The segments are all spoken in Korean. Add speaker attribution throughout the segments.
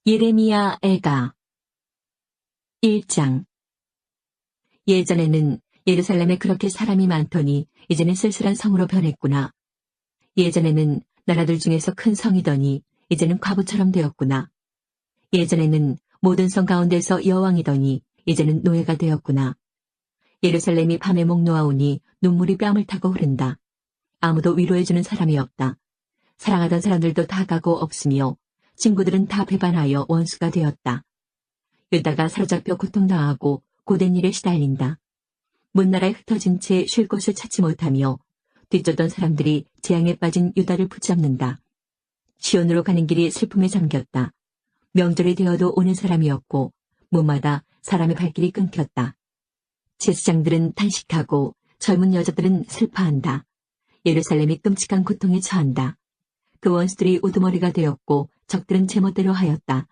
Speaker 1: 예레미야 애가 1장. 예전에는 예루살렘에 그렇게 사람이 많더니 이제는 쓸쓸한 성으로 변했구나. 예전에는 나라들 중에서 큰 성이더니 이제는 과부처럼 되었구나. 예전에는 모든 성 가운데서 여왕이더니 이제는 노예가 되었구나. 예루살렘이 밤에 목 놓아오니 눈물이 뺨을 타고 흐른다. 아무도 위로해주는 사람이 없다. 사랑하던 사람들도 다 가고 없으며 친구들은 다 배반하여 원수가 되었다. 유다가 사로잡혀 고통당하고 고된 일에 시달린다. 문나라에 흩어진 채 쉴 곳을 찾지 못하며 뒤쫓던 사람들이 재앙에 빠진 유다를 붙잡는다. 시온으로 가는 길이 슬픔에 잠겼다. 명절이 되어도 오는 사람이 없고 문마다 사람의 발길이 끊겼다. 제사장들은 탄식하고 젊은 여자들은 슬퍼한다. 예루살렘이 끔찍한 고통에 처한다. 그 원수들이 우두머리가 되었고 적들은 제멋대로 하였다.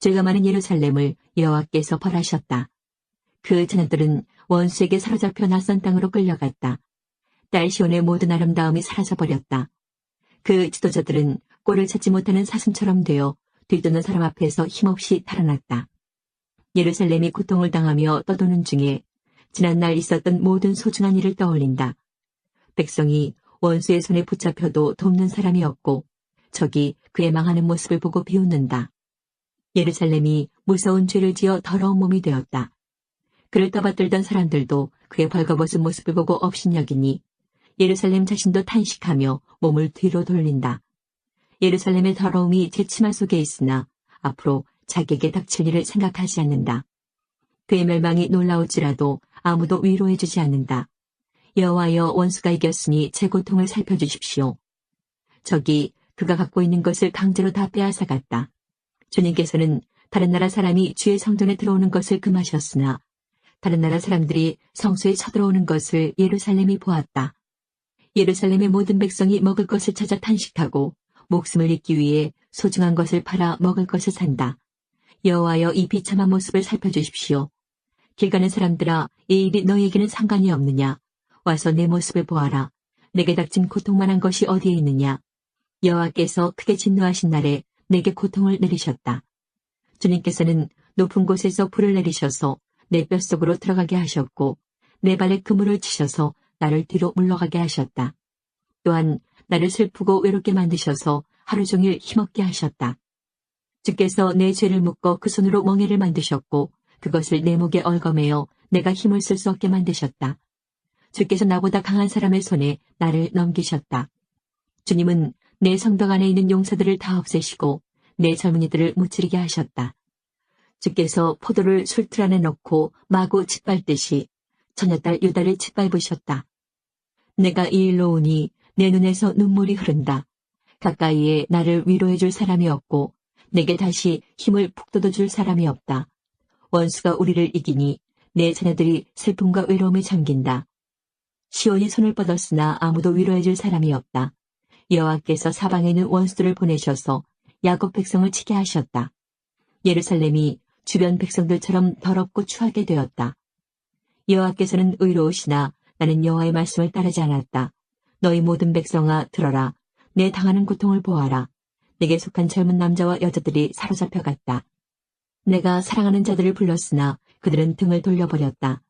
Speaker 1: 죄가 많은 예루살렘을 여호와께서 벌하셨다. 그 자녀들은 원수에게 사로잡혀 낯선 땅으로 끌려갔다. 딸 시온의 모든 아름다움이 사라져버렸다. 그 지도자들은 꼴을 찾지 못하는 사슴처럼 되어 뒤쫓는 사람 앞에서 힘없이 달아났다. 예루살렘이 고통을 당하며 떠도는 중에 지난날 있었던 모든 소중한 일을 떠올린다. 백성이 원수의 손에 붙잡혀도 돕는 사람이 없고 적이 그의 망하는 모습을 보고 비웃는다. 예루살렘이 무서운 죄를 지어 더러운 몸이 되었다. 그를 떠받들던 사람들도 그의 벌거벗은 모습을 보고 업신여기니 예루살렘 자신도 탄식하며 몸을 뒤로 돌린다. 예루살렘의 더러움이 제 치마 속에 있으나 앞으로 자기에게 닥칠 일을 생각하지 않는다. 그의 멸망이 놀라울지라도 아무도 위로해주지 않는다. 여호와여, 원수가 이겼으니 제 고통을 살펴주십시오. 적이 그가 갖고 있는 것을 강제로 다 빼앗아갔다. 주님께서는 다른 나라 사람이 주의 성전에 들어오는 것을 금하셨으나 다른 나라 사람들이 성소에 쳐들어오는 것을 예루살렘이 보았다. 예루살렘의 모든 백성이 먹을 것을 찾아 탄식하고 목숨을 잇기 위해 소중한 것을 팔아 먹을 것을 산다. 여호와여, 이 비참한 모습을 살펴주십시오. 길 가는 사람들아, 이 일이 너희에게는 상관이 없느냐? 와서 내 모습을 보아라. 내게 닥친 고통만한 것이 어디에 있느냐? 여호와께서 크게 진노하신 날에 내게 고통을 내리셨다. 주님께서는 높은 곳에서 불을 내리셔서 내 뼛속으로 들어가게 하셨고 내 발에 그물을 치셔서 나를 뒤로 물러가게 하셨다. 또한 나를 슬프고 외롭게 만드셔서 하루 종일 힘없게 하셨다. 주께서 내 죄를 묶어 그 손으로 멍에를 만드셨고 그것을 내 목에 얽어매어 내가 힘을 쓸 수 없게 만드셨다. 주께서 나보다 강한 사람의 손에 나를 넘기셨다. 주님은 내 성벽 안에 있는 용사들을 다 없애시고 내 젊은이들을 무찌르게 하셨다. 주께서 포도를 술틀 안에 넣고 마구 짓밟듯이 처녀딸 유다를 짓밟으셨다. 내가 이 일로 오니 내 눈에서 눈물이 흐른다. 가까이에 나를 위로해 줄 사람이 없고 내게 다시 힘을 북돋워줄 사람이 없다. 원수가 우리를 이기니 내 자녀들이 슬픔과 외로움에 잠긴다. 시온이 손을 뻗었으나 아무도 위로해 줄 사람이 없다. 여호와께서 사방에 있는 원수들을 보내셔서 야곱 백성을 치게 하셨다. 예루살렘이 주변 백성들처럼 더럽고 추하게 되었다. 여호와께서는 의로우시나 나는 여호와의 말씀을 따르지 않았다. 너희 모든 백성아, 들어라. 내 당하는 고통을 보아라. 내게 속한 젊은 남자와 여자들이 사로잡혀갔다. 내가 사랑하는 자들을 불렀으나 그들은 등을 돌려버렸다.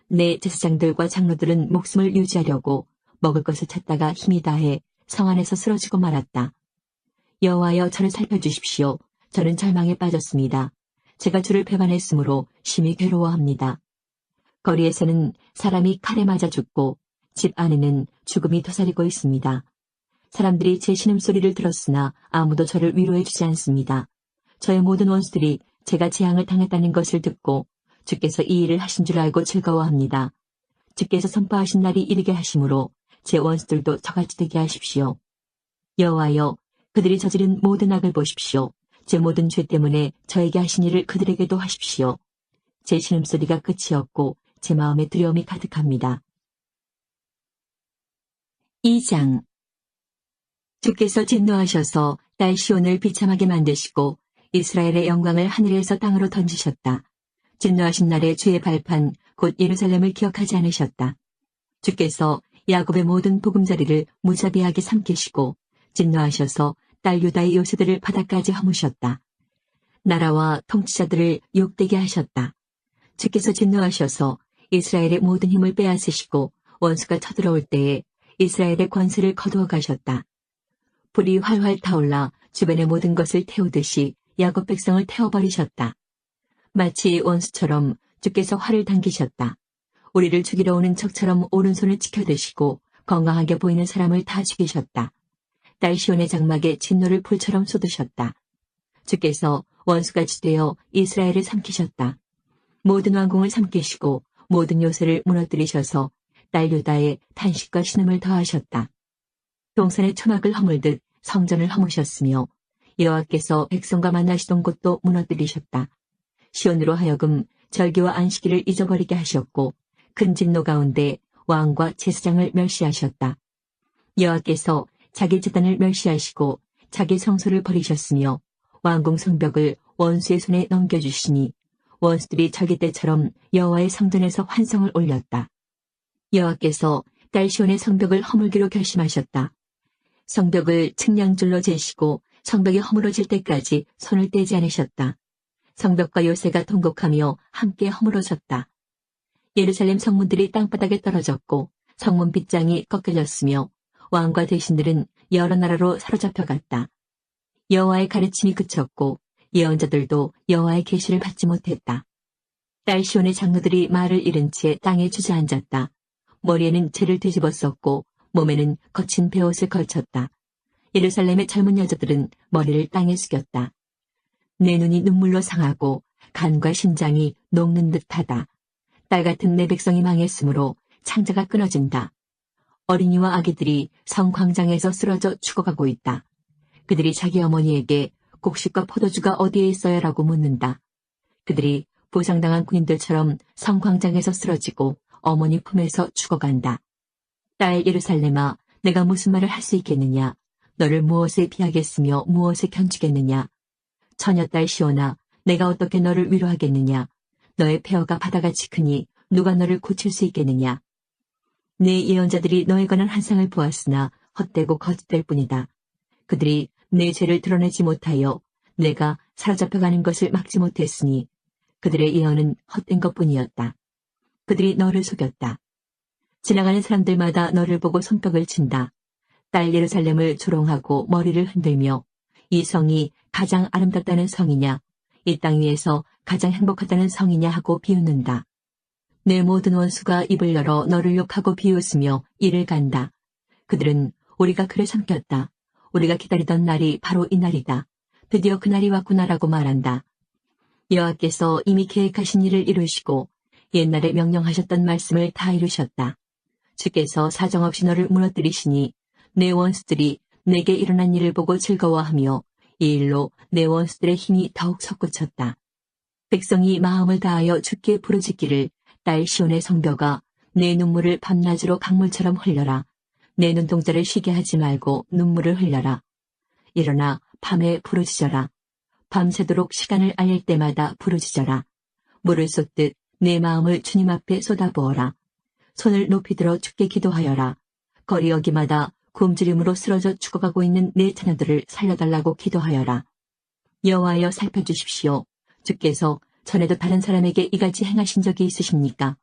Speaker 1: 내 제사장들과 장로들은 목숨을 유지하려고 먹을 것을 찾다가 힘이 다해 성 안에서 쓰러지고 말았다. 여호와여, 저를 살펴주십시오. 저는 절망에 빠졌습니다. 제가 주를 배반했으므로 심히 괴로워합니다. 거리에서는 사람이 칼에 맞아 죽고 집 안에는 죽음이 도사리고 있습니다. 사람들이 제 신음소리를 들었으나 아무도 저를 위로해주지 않습니다. 저의 모든 원수들이 제가 재앙을 당했다는 것을 듣고 주께서 이 일을 하신 줄 알고 즐거워합니다. 주께서 선포하신 날이 이르게 하심으로 제 원수들도 저같이 되게 하십시오. 여호와여, 그들이 저지른 모든 악을 보십시오. 제 모든 죄 때문에 저에게 하신 일을 그들에게도 하십시오. 제 신음소리가 끝이 없고 제 마음에 두려움이 가득합니다. 2장. 주께서 진노하셔서 딸 시온을 비참하게 만드시고 이스라엘의 영광을 하늘에서 땅으로 던지셨다. 진노하신 날에 주의 발판 곧 예루살렘을 기억하지 않으셨다. 주께서 야곱의 모든 보금자리를 무자비하게 삼키시고 진노하셔서 딸 유다의 요새들을 바닥까지 허무셨다. 나라와 통치자들을 욕되게 하셨다. 주께서 진노하셔서 이스라엘의 모든 힘을 빼앗으시고 원수가 쳐들어올 때에 이스라엘의 권세를 거두어 가셨다. 불이 활활 타올라 주변의 모든 것을 태우듯이 야곱 백성을 태워버리셨다. 마치 원수처럼 주께서 활을 당기셨다. 우리를 죽이러 오는 척처럼 오른손을 치켜드시고 건강하게 보이는 사람을 다 죽이셨다. 딸 시온의 장막에 진노를 불처럼 쏟으셨다. 주께서 원수같이 되어 이스라엘을 삼키셨다. 모든 왕궁을 삼키시고 모든 요새를 무너뜨리셔서 딸 유다에 탄식과 신음을 더하셨다. 동산의 초막을 허물듯 성전을 허무셨으며 여호와께서 백성과 만나시던 곳도 무너뜨리셨다. 시온으로 하여금 절기와 안식일을 잊어버리게 하셨고 큰 진노 가운데 왕과 제사장을 멸시하셨다. 여호와께서 자기 제단을 멸시하시고 자기 성소를 버리셨으며 왕궁 성벽을 원수의 손에 넘겨주시니 원수들이 절기 때처럼 여호와의 성전에서 환성을 올렸다. 여호와께서 딸 시온의 성벽을 허물기로 결심하셨다. 성벽을 측량줄로 재시고 성벽이 허물어질 때까지 손을 떼지 않으셨다. 성벽과 요새가 통곡하며 함께 허물어졌다. 예루살렘 성문들이 땅바닥에 떨어졌고 성문 빗장이 꺾여졌으며 왕과 대신들은 여러 나라로 사로잡혀갔다. 여호와의 가르침이 그쳤고 예언자들도 여호와의 계시를 받지 못했다. 딸 시온의 장로들이 말을 잃은 채 땅에 주저앉았다. 머리에는 재를 뒤집어 썼고 몸에는 거친 베옷을 걸쳤다. 예루살렘의 젊은 여자들은 머리를 땅에 숙였다. 내 눈이 눈물로 상하고 간과 심장이 녹는 듯하다. 딸 같은 내 백성이 망했으므로 창자가 끊어진다. 어린이와 아기들이 성 광장에서 쓰러져 죽어가고 있다. 그들이 자기 어머니에게 곡식과 포도주가 어디에 있어요? 라고 묻는다. 그들이 부상당한 군인들처럼 성 광장에서 쓰러지고 어머니 품에서 죽어간다. 딸 예루살렘아, 내가 무슨 말을 할 수 있겠느냐? 너를 무엇에 비하겠으며 무엇에 견주겠느냐? 처녀딸 시온아, 내가 어떻게 너를 위로하겠느냐? 너의 폐허가 바다같이 크니 누가 너를 고칠 수 있겠느냐? 내 예언자들이 너에 관한 환상을 보았으나 헛되고 거짓될 뿐이다. 그들이 내 죄를 드러내지 못하여 내가 사로잡혀가는 것을 막지 못했으니 그들의 예언은 헛된 것뿐이었다. 그들이 너를 속였다. 지나가는 사람들마다 너를 보고 손뼉을 친다. 딸 예루살렘을 조롱하고 머리를 흔들며 이 성이 가장 아름답다는 성이냐, 이 땅 위에서 가장 행복하다는 성이냐 하고 비웃는다. 내 모든 원수가 입을 열어 너를 욕하고 비웃으며 이를 간다. 그들은 우리가 그를 삼켰다. 우리가 기다리던 날이 바로 이 날이다. 드디어 그날이 왔구나라고 말한다. 여호와께서 이미 계획하신 일을 이루시고 옛날에 명령하셨던 말씀을 다 이루셨다. 주께서 사정없이 너를 무너뜨리시니 내 원수들이 내게 일어난 일을 보고 즐거워하며 이 일로 내 원수들의 힘이 더욱 솟구쳤다. 백성이 마음을 다하여 주께 부르짖기를 딸 시온의 성벽아 내 눈물을 밤낮으로 강물처럼 흘려라. 내 눈동자를 쉬게 하지 말고 눈물을 흘려라. 일어나 밤에 부르짖어라. 밤새도록 시간을 알릴 때마다 부르짖어라. 물을 쏟듯 내 마음을 주님 앞에 쏟아부어라. 손을 높이 들어 주께 기도하여라. 거리 어기마다 굶주림으로 쓰러져 죽어가고 있는 내 자녀들을 살려달라고 기도하여라. 여호와여 살펴주십시오. 주께서 전에도 다른 사람에게 이같이 행하신 적이 있으십니까?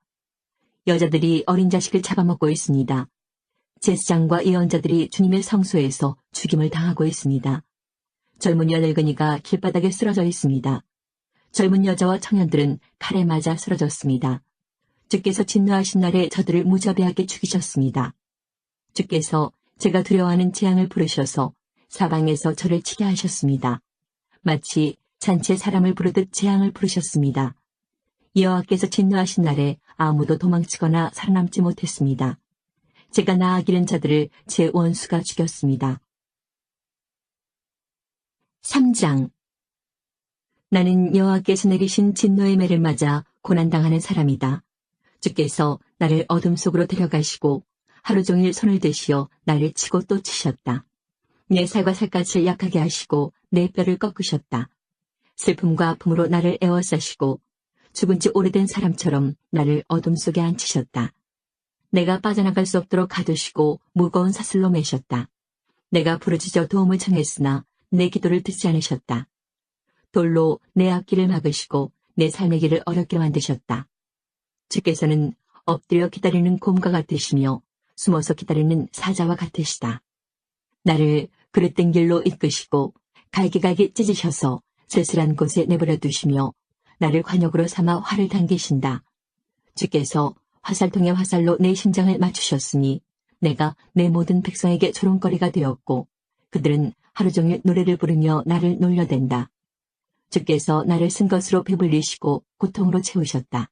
Speaker 1: 여자들이 어린 자식을 잡아먹고 있습니다. 제사장과 예언자들이 주님의 성소에서 죽임을 당하고 있습니다. 젊은 여늙은이가 길바닥에 쓰러져 있습니다. 젊은 여자와 청년들은 칼에 맞아 쓰러졌습니다. 주께서 진노하신 날에 저들을 무자비하게 죽이셨습니다. 주께서 제가 두려워하는 재앙을 부르셔서 사방에서 저를 치게 하셨습니다. 마치 잔치에 사람을 부르듯 재앙을 부르셨습니다. 여호와께서 진노하신 날에 아무도 도망치거나 살아남지 못했습니다. 제가 나아기는 자들을 제 원수가 죽였습니다. 3장. 나는 여호와께서 내리신 진노의 매를 맞아 고난당하는 사람이다. 주께서 나를 어둠 속으로 데려가시고 하루 종일 손을 드시어 나를 치고 또 치셨다. 내 살과 살갗을 약하게 하시고 내 뼈를 꺾으셨다. 슬픔과 아픔으로 나를 애워싸시고 죽은 지 오래된 사람처럼 나를 어둠 속에 앉히셨다. 내가 빠져나갈 수 없도록 가두시고 무거운 사슬로 매셨다. 내가 부르짖어 도움을 청했으나 내 기도를 듣지 않으셨다. 돌로 내 앞길을 막으시고 내 삶의 길을 어렵게 만드셨다. 주께서는 엎드려 기다리는 곰과 같으시며 숨어서 기다리는 사자와 같으시다. 나를 그릇된 길로 이끄시고 갈기갈기 찢으셔서 쓸쓸한 곳에 내버려 두시며 나를 관역으로 삼아 활을 당기신다. 주께서 화살통에 화살로 내 심장을 맞추셨으니 내가 내 모든 백성에게 조롱거리가 되었고 그들은 하루 종일 노래를 부르며 나를 놀려댄다. 주께서 나를 쓴 것으로 배불리시고 고통으로 채우셨다.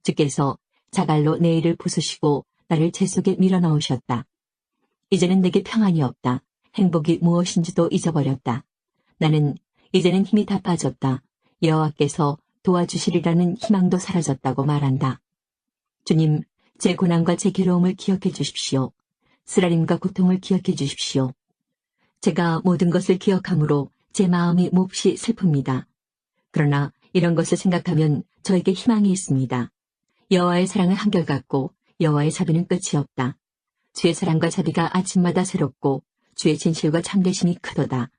Speaker 1: 주께서 자갈로 내 일을 부수시고 나를 재 속에 밀어넣으셨다. 이제는 내게 평안이 없다. 행복이 무엇인지도 잊어버렸다. 나는 이제는 힘이 다 빠졌다. 여호와께서 도와주시리라는 희망도 사라졌다고 말한다. 주님, 제 고난과 제 괴로움을 기억해 주십시오. 쓰라림과 고통을 기억해 주십시오. 제가 모든 것을 기억함으로 제 마음이 몹시 슬픕니다. 그러나 이런 것을 생각하면 저에게 희망이 있습니다. 여호와의 사랑은 한결같고 여호와의 자비는 끝이 없다. 주의 사랑과 자비가 아침마다 새롭고 주의 진실과 참되심이 크도다.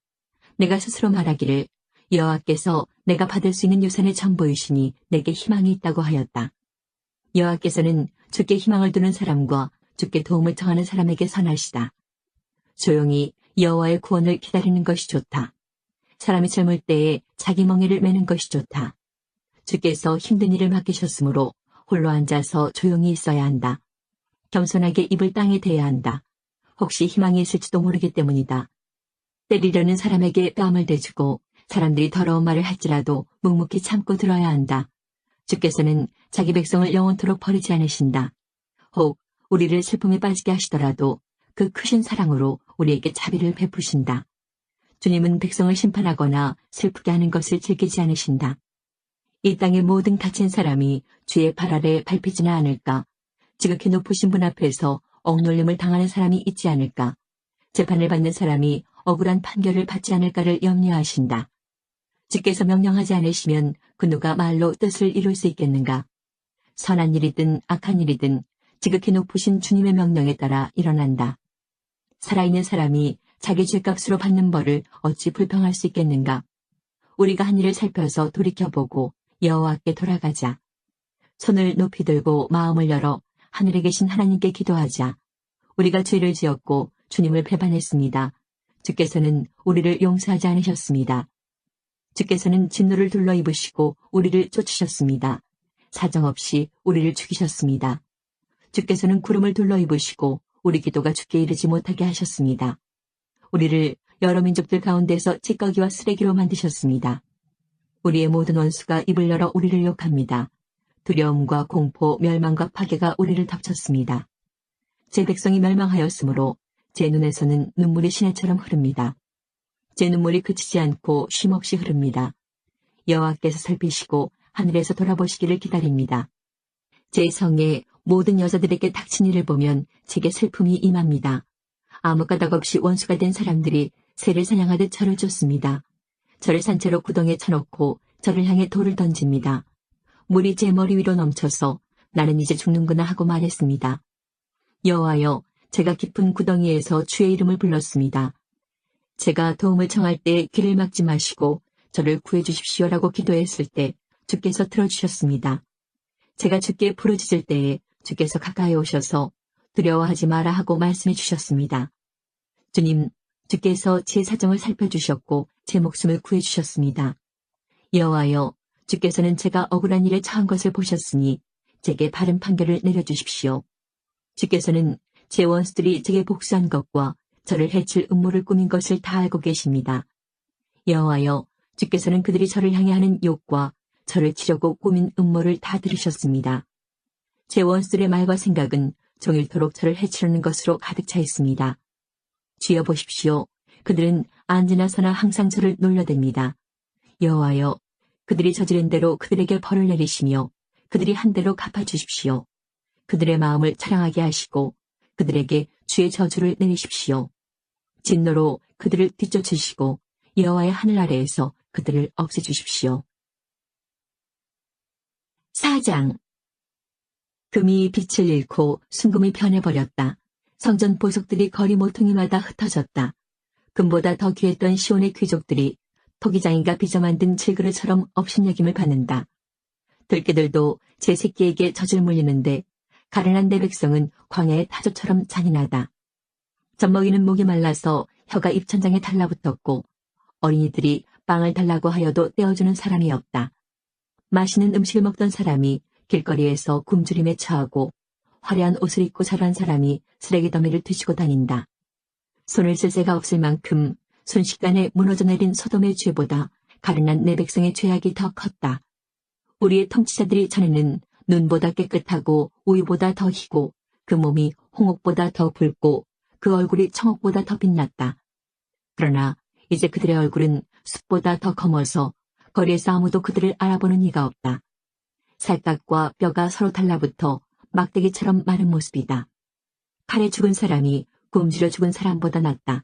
Speaker 1: 내가 스스로 말하기를 여호와께서 내가 받을 수 있는 유산의 전부이시니 내게 희망이 있다고 하였다. 여호와께서는 주께 희망을 두는 사람과 주께 도움을 청하는 사람에게 선하시다. 조용히 여호와의 구원을 기다리는 것이 좋다. 사람이 젊을 때에 자기 멍에를 매는 것이 좋다. 주께서 힘든 일을 맡기셨으므로 홀로 앉아서 조용히 있어야 한다. 겸손하게 입을 땅에 대야 한다. 혹시 희망이 있을지도 모르기 때문이다. 때리려는 사람에게 뺨을 대주고 사람들이 더러운 말을 할지라도 묵묵히 참고 들어야 한다. 주께서는 자기 백성을 영원토록 버리지 않으신다. 혹 우리를 슬픔에 빠지게 하시더라도 그 크신 사랑으로 우리에게 자비를 베푸신다. 주님은 백성을 심판하거나 슬프게 하는 것을 즐기지 않으신다. 이 땅의 모든 갇힌 사람이 주의 발 아래 밟히지는 않을까? 지극히 높으신 분 앞에서 억눌림을 당하는 사람이 있지 않을까? 재판을 받는 사람이 억울한 판결을 받지 않을까를 염려하신다. 주께서 명령하지 않으시면 그 누가 말로 뜻을 이룰 수 있겠는가? 선한 일이든 악한 일이든 지극히 높으신 주님의 명령에 따라 일어난다. 살아있는 사람이 자기 죄값으로 받는 벌을 어찌 불평할 수 있겠는가? 우리가 한 일을 살펴서 돌이켜보고 여호와께 돌아가자. 손을 높이 들고 마음을 열어 하늘에 계신 하나님께 기도하자. 우리가 죄를 지었고 주님을 배반했습니다. 주께서는 우리를 용서하지 않으셨습니다. 주께서는 진노를 둘러 입으시고 우리를 쫓으셨습니다. 사정없이 우리를 죽이셨습니다. 주께서는 구름을 둘러 입으시고 우리 기도가 주께 이르지 못하게 하셨습니다. 우리를 여러 민족들 가운데서 찌꺼기와 쓰레기로 만드셨습니다. 우리의 모든 원수가 입을 열어 우리를 욕합니다. 두려움과 공포, 멸망과 파괴가 우리를 덮쳤습니다. 제 백성이 멸망하였으므로 제 눈에서는 눈물이 시내처럼 흐릅니다. 제 눈물이 그치지 않고 쉼없이 흐릅니다. 여호와께서 살피시고 하늘에서 돌아보시기를 기다립니다. 제 성의 모든 여자들에게 닥친 일을 보면 제게 슬픔이 임합니다. 아무 까닭 없이 원수가 된 사람들이 새를 사냥하듯 저를 쫓습니다. 저를 산채로 구덩이에 쳐놓고 저를 향해 돌을 던집니다. 물이 제 머리 위로 넘쳐서 나는 이제 죽는구나 하고 말했습니다. 여호와여, 제가 깊은 구덩이에서 주의 이름을 불렀습니다. 제가 도움을 청할 때 귀를 막지 마시고 저를 구해 주십시오라고 기도했을 때 주께서 들어주셨습니다. 제가 주께 부르짖을 때에 주께서 가까이 오셔서 두려워하지 마라 하고 말씀해 주셨습니다. 주님, 주께서 제 사정을 살펴주셨고 제 목숨을 구해 주셨습니다. 여호와여, 주께서는 제가 억울한 일에 처한 것을 보셨으니 제게 바른 판결을 내려주십시오. 주께서는 제 원수들이 제게 복수한 것과 저를 해칠 음모를 꾸민 것을 다 알고 계십니다. 여호와여, 주께서는 그들이 저를 향해 하는 욕과 저를 치려고 꾸민 음모를 다 들으셨습니다. 제 원수들의 말과 생각은 종일토록 저를 해치려는 것으로 가득 차 있습니다. 주여 보십시오. 그들은 앉으나 서나 항상 저를 놀려댑니다. 여호와여, 그들이 저지른 대로 그들에게 벌을 내리시며 그들이 한 대로 갚아주십시오. 그들의 마음을 차량하게 하시고 그들에게 주의 저주를 내리십시오. 진노로 그들을 뒤쫓으시고 여호와의 하늘 아래에서 그들을 없애주십시오. 4장. 금이 빛을 잃고 순금이 변해버렸다. 성전 보석들이 거리 모퉁이마다 흩어졌다. 금보다 더 귀했던 시온의 귀족들이 토기장이가 빚어 만든 질그릇처럼 업신여김을 받는다. 들깨들도 제 새끼에게 젖을 물리는데 가련한 내 백성은 광야의 타조처럼 잔인하다. 젖먹이는 목이 말라서 혀가 입천장에 달라붙었고 어린이들이 빵을 달라고 하여도 떼어주는 사람이 없다. 맛있는 음식을 먹던 사람이 길거리에서 굶주림에 처하고 화려한 옷을 입고 자란 사람이 쓰레기 더미를 뒤지고 다닌다. 손을 쓸 새가 없을 만큼 순식간에 무너져 내린 소돔의 죄보다 가련한 내 백성의 죄악이 더 컸다. 우리의 통치자들이 전에는 눈보다 깨끗하고 우유보다 더 희고 그 몸이 홍옥보다 더 붉고 그 얼굴이 청옥보다 더 빛났다. 그러나 이제 그들의 얼굴은 숲보다 더 검어서 거리에서 아무도 그들을 알아보는 이가 없다. 살갗과 뼈가 서로 달라붙어 막대기처럼 마른 모습이다. 칼에 죽은 사람이 굶주려 죽은 사람보다 낫다.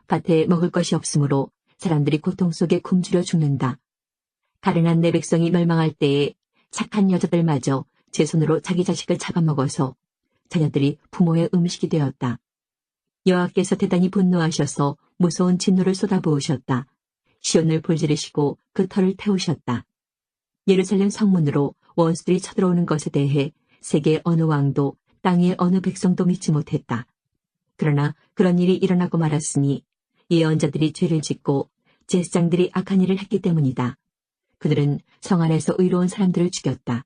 Speaker 1: 밭에 먹을 것이 없으므로 사람들이 고통 속에 굶주려 죽는다. 가련한 내 백성이 멸망할 때에 착한 여자들마저 제 손으로 자기 자식을 잡아먹어서 자녀들이 부모의 음식이 되었다. 여호와께서 대단히 분노하셔서 무서운 진노를 쏟아부으셨다. 시온을 불지르시고 그 터를 태우셨다. 예루살렘 성문으로 원수들이 쳐들어오는 것에 대해 세계 어느 왕도 땅의 어느 백성도 믿지 못했다. 그러나 그런 일이 일어나고 말았으니 예언자들이 죄를 짓고 제사장들이 악한 일을 했기 때문이다. 그들은 성 안에서 의로운 사람들을 죽였다.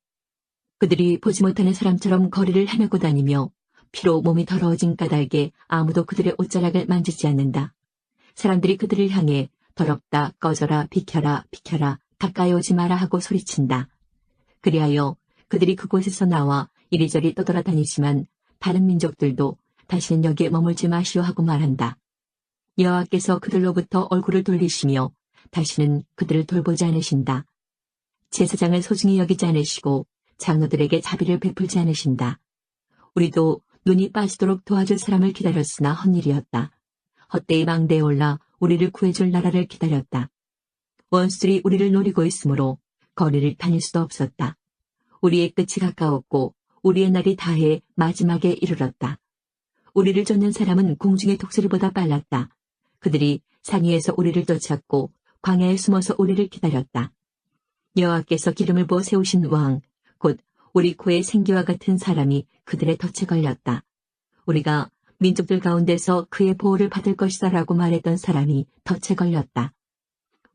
Speaker 1: 그들이 보지 못하는 사람처럼 거리를 헤매고 다니며 피로 몸이 더러워진 까닭에 아무도 그들의 옷자락을 만지지 않는다. 사람들이 그들을 향해 더럽다, 꺼져라, 비켜라, 비켜라, 가까이 오지 마라 하고 소리친다. 그리하여 그들이 그곳에서 나와 이리저리 떠돌아다니지만 다른 민족들도 다시는 여기에 머물지 마시오 하고 말한다. 여호와께서 그들로부터 얼굴을 돌리시며 다시는 그들을 돌보지 않으신다. 제사장을 소중히 여기지 않으시고 장로들에게 자비를 베풀지 않으신다. 우리도 눈이 빠지도록 도와줄 사람을 기다렸으나 헛일이었다. 헛되이 망대에 올라 우리를 구해줄 나라를 기다렸다. 원수들이 우리를 노리고 있으므로 거리를 다닐 수도 없었다. 우리의 끝이 가까웠고 우리의 날이 다해 마지막에 이르렀다. 우리를 쫓는 사람은 공중의 독수리보다 빨랐다. 그들이 산 위에서 우리를 쫓았고 광야에 숨어서 우리를 기다렸다. 여호와께서 기름을 부어 세우신 왕, 곧 우리 코에 생기와 같은 사람이 그들의 덫에 걸렸다. 우리가 민족들 가운데서 그의 보호를 받을 것이다 라고 말했던 사람이 덫에 걸렸다.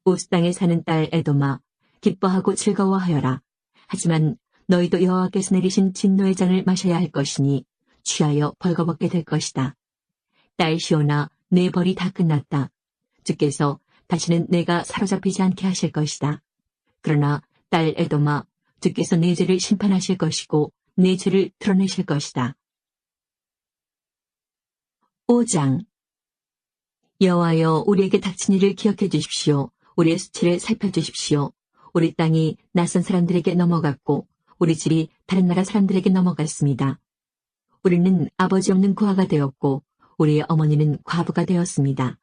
Speaker 1: 우스 땅에 사는 딸 에돔아, 기뻐하고 즐거워하여라. 하지만 너희도 여호와께서 내리신 진노의 잔을 마셔야 할 것이니 취하여 벌거벗게 될 것이다. 딸 시온아, 내 벌이 다 끝났다. 주께서 다시는 내가 사로잡히지 않게 하실 것이다. 그러나 딸 에돔아, 주께서 내 죄를 심판하실 것이고 내 죄를 드러내실 것이다. 5장. 여호와여, 우리에게 닥친 일을 기억해 주십시오. 우리의 수치를 살펴주십시오. 우리 땅이 낯선 사람들에게 넘어갔고 우리 집이 다른 나라 사람들에게 넘어갔습니다. 우리는 아버지 없는 고아가 되었고 우리의 어머니는 과부가 되었습니다.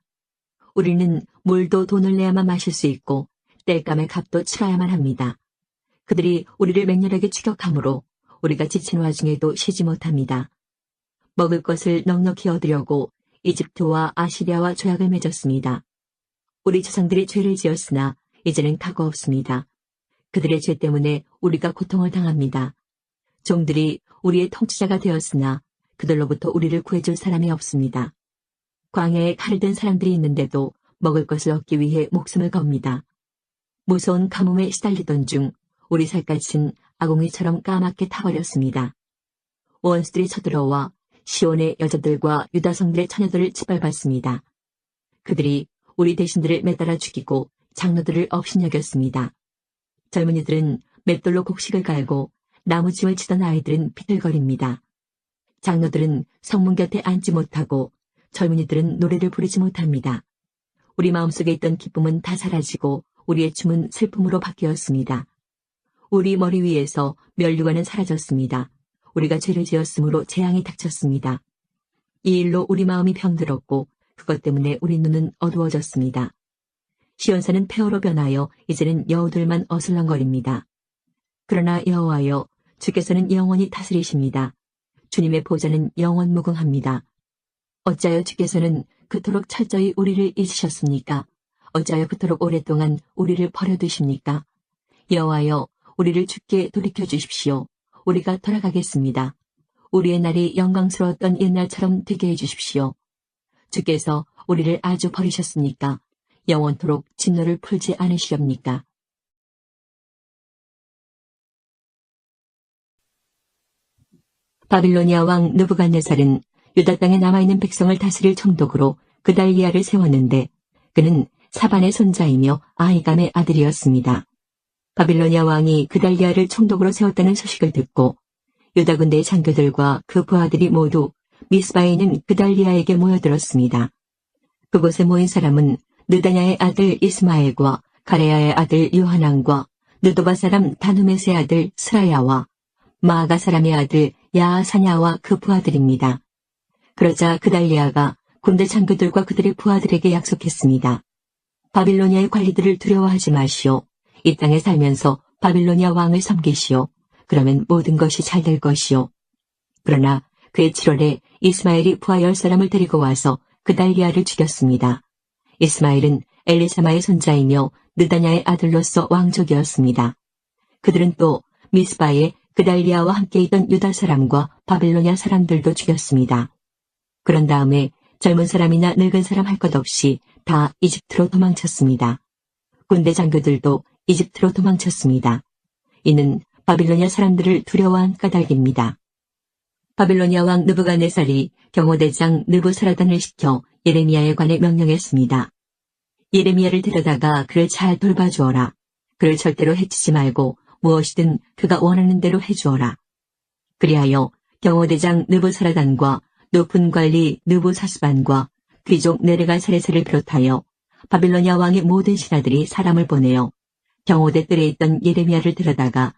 Speaker 1: 우리는 물도 돈을 내야만 마실 수 있고 땔감의 값도 치러야만 합니다. 그들이 우리를 맹렬하게 추격하므로 우리가 지친 와중에도 쉬지 못합니다. 먹을 것을 넉넉히 얻으려고 이집트와 아시리아와 조약을 맺었습니다. 우리 조상들이 죄를 지었으나 이제는 각오 없습니다. 그들의 죄 때문에 우리가 고통을 당합니다. 종들이 우리의 통치자가 되었으나 그들로부터 우리를 구해줄 사람이 없습니다. 광야에 칼을 든 사람들이 있는데도 먹을 것을 얻기 위해 목숨을 겁니다. 무서운 가뭄에 시달리던 중 우리 살갗은 아궁이처럼 까맣게 타버렸습니다. 원수들이 쳐들어와 시온의 여자들과 유다 성들의 처녀들을 짓밟았습니다. 그들이 우리 대신들을 매달아 죽이고 장로들을 업신여겼습니다. 젊은이들은 맷돌로 곡식을 갈고 나무짐을 치던 아이들은 비틀거립니다. 장로들은 성문 곁에 앉지 못하고 젊은이들은 노래를 부르지 못합니다. 우리 마음속에 있던 기쁨은 다 사라지고 우리의 춤은 슬픔으로 바뀌었습니다. 우리 머리 위에서 면류관은 사라졌습니다. 우리가 죄를 지었으므로 재앙이 닥쳤습니다. 이 일로 우리 마음이 병들었고 그것 때문에 우리 눈은 어두워졌습니다. 시온산은 폐허로 변하여 이제는 여우들만 어슬렁거립니다. 그러나 여호와여, 주께서는 영원히 다스리십니다. 주님의 보좌는 영원 무궁합니다. 어찌하여 주께서는 그토록 철저히 우리를 잊으셨습니까? 어찌하여 그토록 오랫동안 우리를 버려두십니까? 여호와여, 우리를 주께 돌이켜 주십시오. 우리가 돌아가겠습니다. 우리의 날이 영광스러웠던 옛날처럼 되게 해주십시오. 주께서 우리를 아주 버리셨습니까? 영원토록 진노를 풀지 않으시렵니까? 바빌로니아 왕 느부갓네살은 유다 땅에 남아있는 백성을 다스릴 총독으로 그달리아를 세웠는데 그는 사반의 손자이며 아히감의 아들이었습니다. 바빌로니아 왕이 그달리아를 총독으로 세웠다는 소식을 듣고 유다 군대의 장교들과 그 부하들이 모두 미스바에 있는 그달리아에게 모여들었습니다. 그곳에 모인 사람은 느다냐의 아들 이스마엘과 가레야의 아들 요하난과 느도바 사람 다누메스의 아들 스라야와 마아가 사람의 아들 야사냐와 그 부하들입니다. 그러자 그달리아가 군대 장교들과 그들의 부하들에게 약속했습니다. 바빌로니아의 관리들을 두려워하지 마시오. 이 땅에 살면서 바빌로니아 왕을 섬기시오. 그러면 모든 것이 잘 될 것이오. 그러나 그의 7월에 이스마엘이 부하 10사람을 데리고 와서 그달리아를 죽였습니다. 이스마엘은 엘리사마의 손자이며 느다냐의 아들로서 왕족이었습니다. 그들은 또 미스바에 그달리아와 함께 있던 유다 사람과 바빌로니아 사람들도 죽였습니다. 그런 다음에 젊은 사람이나 늙은 사람 할 것 없이 다 이집트로 도망쳤습니다. 군대 장교들도 이집트로 도망쳤습니다. 이는 바빌로니아 사람들을 두려워한 까닭입니다. 바빌로니아 왕 느부갓네살이 경호대장 느부사라단을 시켜 예레미야에 관해 명령했습니다. 예레미야를 데려다가 그를 잘 돌봐주어라. 그를 절대로 해치지 말고 무엇이든 그가 원하는 대로 해주어라. 그리하여 경호대장 느부사라단과 높은 관리 느부사스반과 귀족 네르갈사레스를 비롯하여 바빌로니아 왕의 모든 신하들이 사람을 보내어 경호대 뜰에 있던 예레미야를 데려다가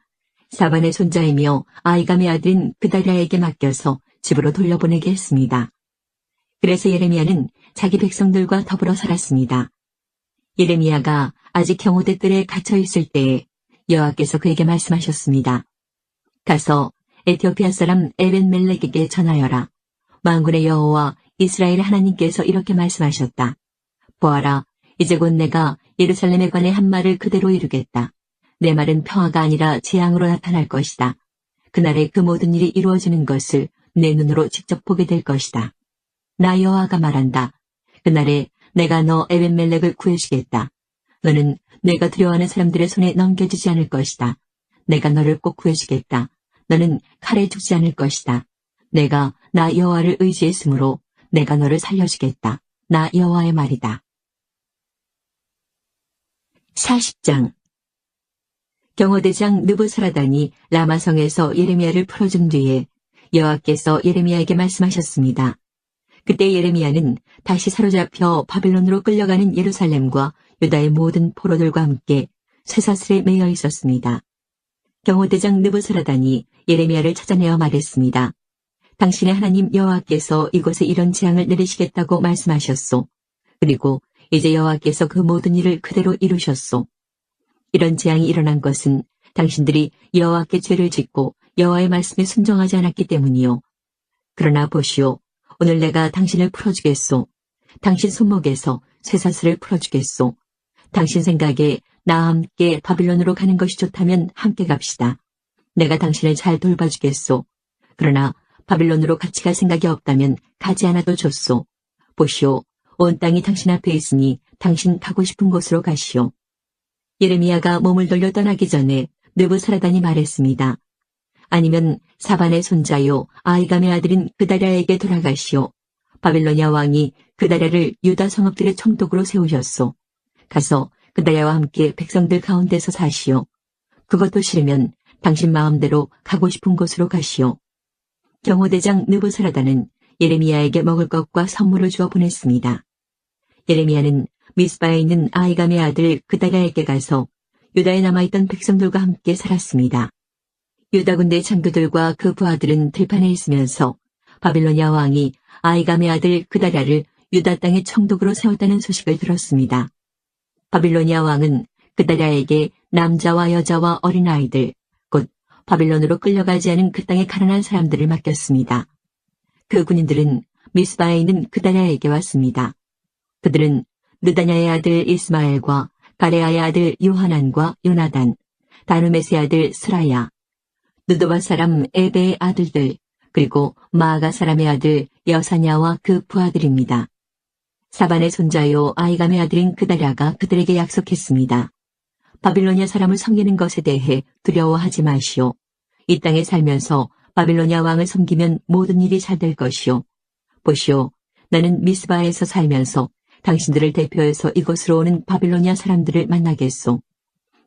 Speaker 1: 사반의 손자이며 아히감의 아들인 그달리아에게 맡겨서 집으로 돌려보내게 했습니다. 그래서 예레미야는 자기 백성들과 더불어 살았습니다. 예레미야가 아직 경호대 뜰에 갇혀 있을 때에 여호와께서 그에게 말씀하셨습니다. 가서 에티오피아 사람 에벤멜렉에게 전하여라. 만군의 여호와 이스라엘 하나님께서 이렇게 말씀하셨다. 보아라, 이제 곧 내가 예루살렘에 관해 한 말을 그대로 이루겠다. 내 말은 평화가 아니라 재앙으로 나타날 것이다. 그날에 그 모든 일이 이루어지는 것을 내 눈으로 직접 보게 될 것이다. 나 여호와가 말한다. 그날에 내가 너 에벤멜렉을 구해주겠다. 너는 내가 두려워하는 사람들의 손에 넘겨지지 않을 것이다. 내가 너를 꼭 구해주겠다. 너는 칼에 죽지 않을 것이다. 내가 나 여호와를 의지했으므로 내가 너를 살려주겠다. 나 여호와의 말이다. 40장 경호대장 느부사라단이 라마성에서 예레미야를 풀어준 뒤에 여호와께서 예레미야에게 말씀하셨습니다. 그때 예레미야는 다시 사로잡혀 바빌론으로 끌려가는 예루살렘과 유다의 모든 포로들과 함께 쇠사슬에 매여 있었습니다. 경호대장 느부사라단이 예레미야를 찾아내어 말했습니다. 당신의 하나님 여호와께서 이곳에 이런 재앙을 내리시겠다고 말씀하셨소. 그리고 이제 여호와께서 그 모든 일을 그대로 이루셨소. 이런 재앙이 일어난 것은 당신들이 여호와께 죄를 짓고 여호와의 말씀에 순종하지 않았기 때문이요. 그러나 보시오. 오늘 내가 당신을 풀어주겠소. 당신 손목에서 쇠사슬을 풀어주겠소. 당신 생각에 나와 함께 바빌론으로 가는 것이 좋다면 함께 갑시다. 내가 당신을 잘 돌봐주겠소. 그러나 바빌론으로 같이 갈 생각이 없다면 가지 않아도 좋소. 보시오. 온 땅이 당신 앞에 있으니 당신 가고 싶은 곳으로 가시오. 예레미야가 몸을 돌려 떠나기 전에 느부사라단이 말했습니다. 아니면 사반의 손자요 아히감의 아들인 그달랴에게 돌아가시오. 바빌로니아 왕이 그달랴를 유다 성읍들의 총독으로 세우셨소. 가서 그달랴와 함께 백성들 가운데서 사시오. 그것도 싫으면 당신 마음대로 가고 싶은 곳으로 가시오. 경호대장 느부사라단은 예레미야에게 먹을 것과 선물을 주어 보냈습니다. 예레미야는 미스바에 있는 아히감의 아들 그달랴에게 가서 유다에 남아있던 백성들과 함께 살았습니다. 유다 군대 장교들과 그 부하들은 들판에 있으면서 바빌로니아 왕이 아히감의 아들 그달랴를 유다 땅의 총독으로 세웠다는 소식을 들었습니다. 바빌로니아 왕은 그달랴에게 남자와 여자와 어린아이들, 곧 바빌론으로 끌려가지 않은 그 땅의 가난한 사람들을 맡겼습니다. 그 군인들은 미스바에 있는 그달랴에게 왔습니다. 그들은 느다냐의 아들 이스마엘과 가레아의 아들 요하난과 요나단, 다누메스의 아들 스라야, 느도바 사람 에베의 아들들, 그리고 마아가 사람의 아들 여사냐와 그 부하들입니다. 사반의 손자요 아이감의 아들인 그다랴가 그들에게 약속했습니다. 바빌로니아 사람을 섬기는 것에 대해 두려워하지 마시오. 이 땅에 살면서 바빌로니아 왕을 섬기면 모든 일이 잘 될 것이오. 보시오, 나는 미스바에서 살면서 당신들을 대표해서 이곳으로 오는 바빌로니아 사람들을 만나겠소.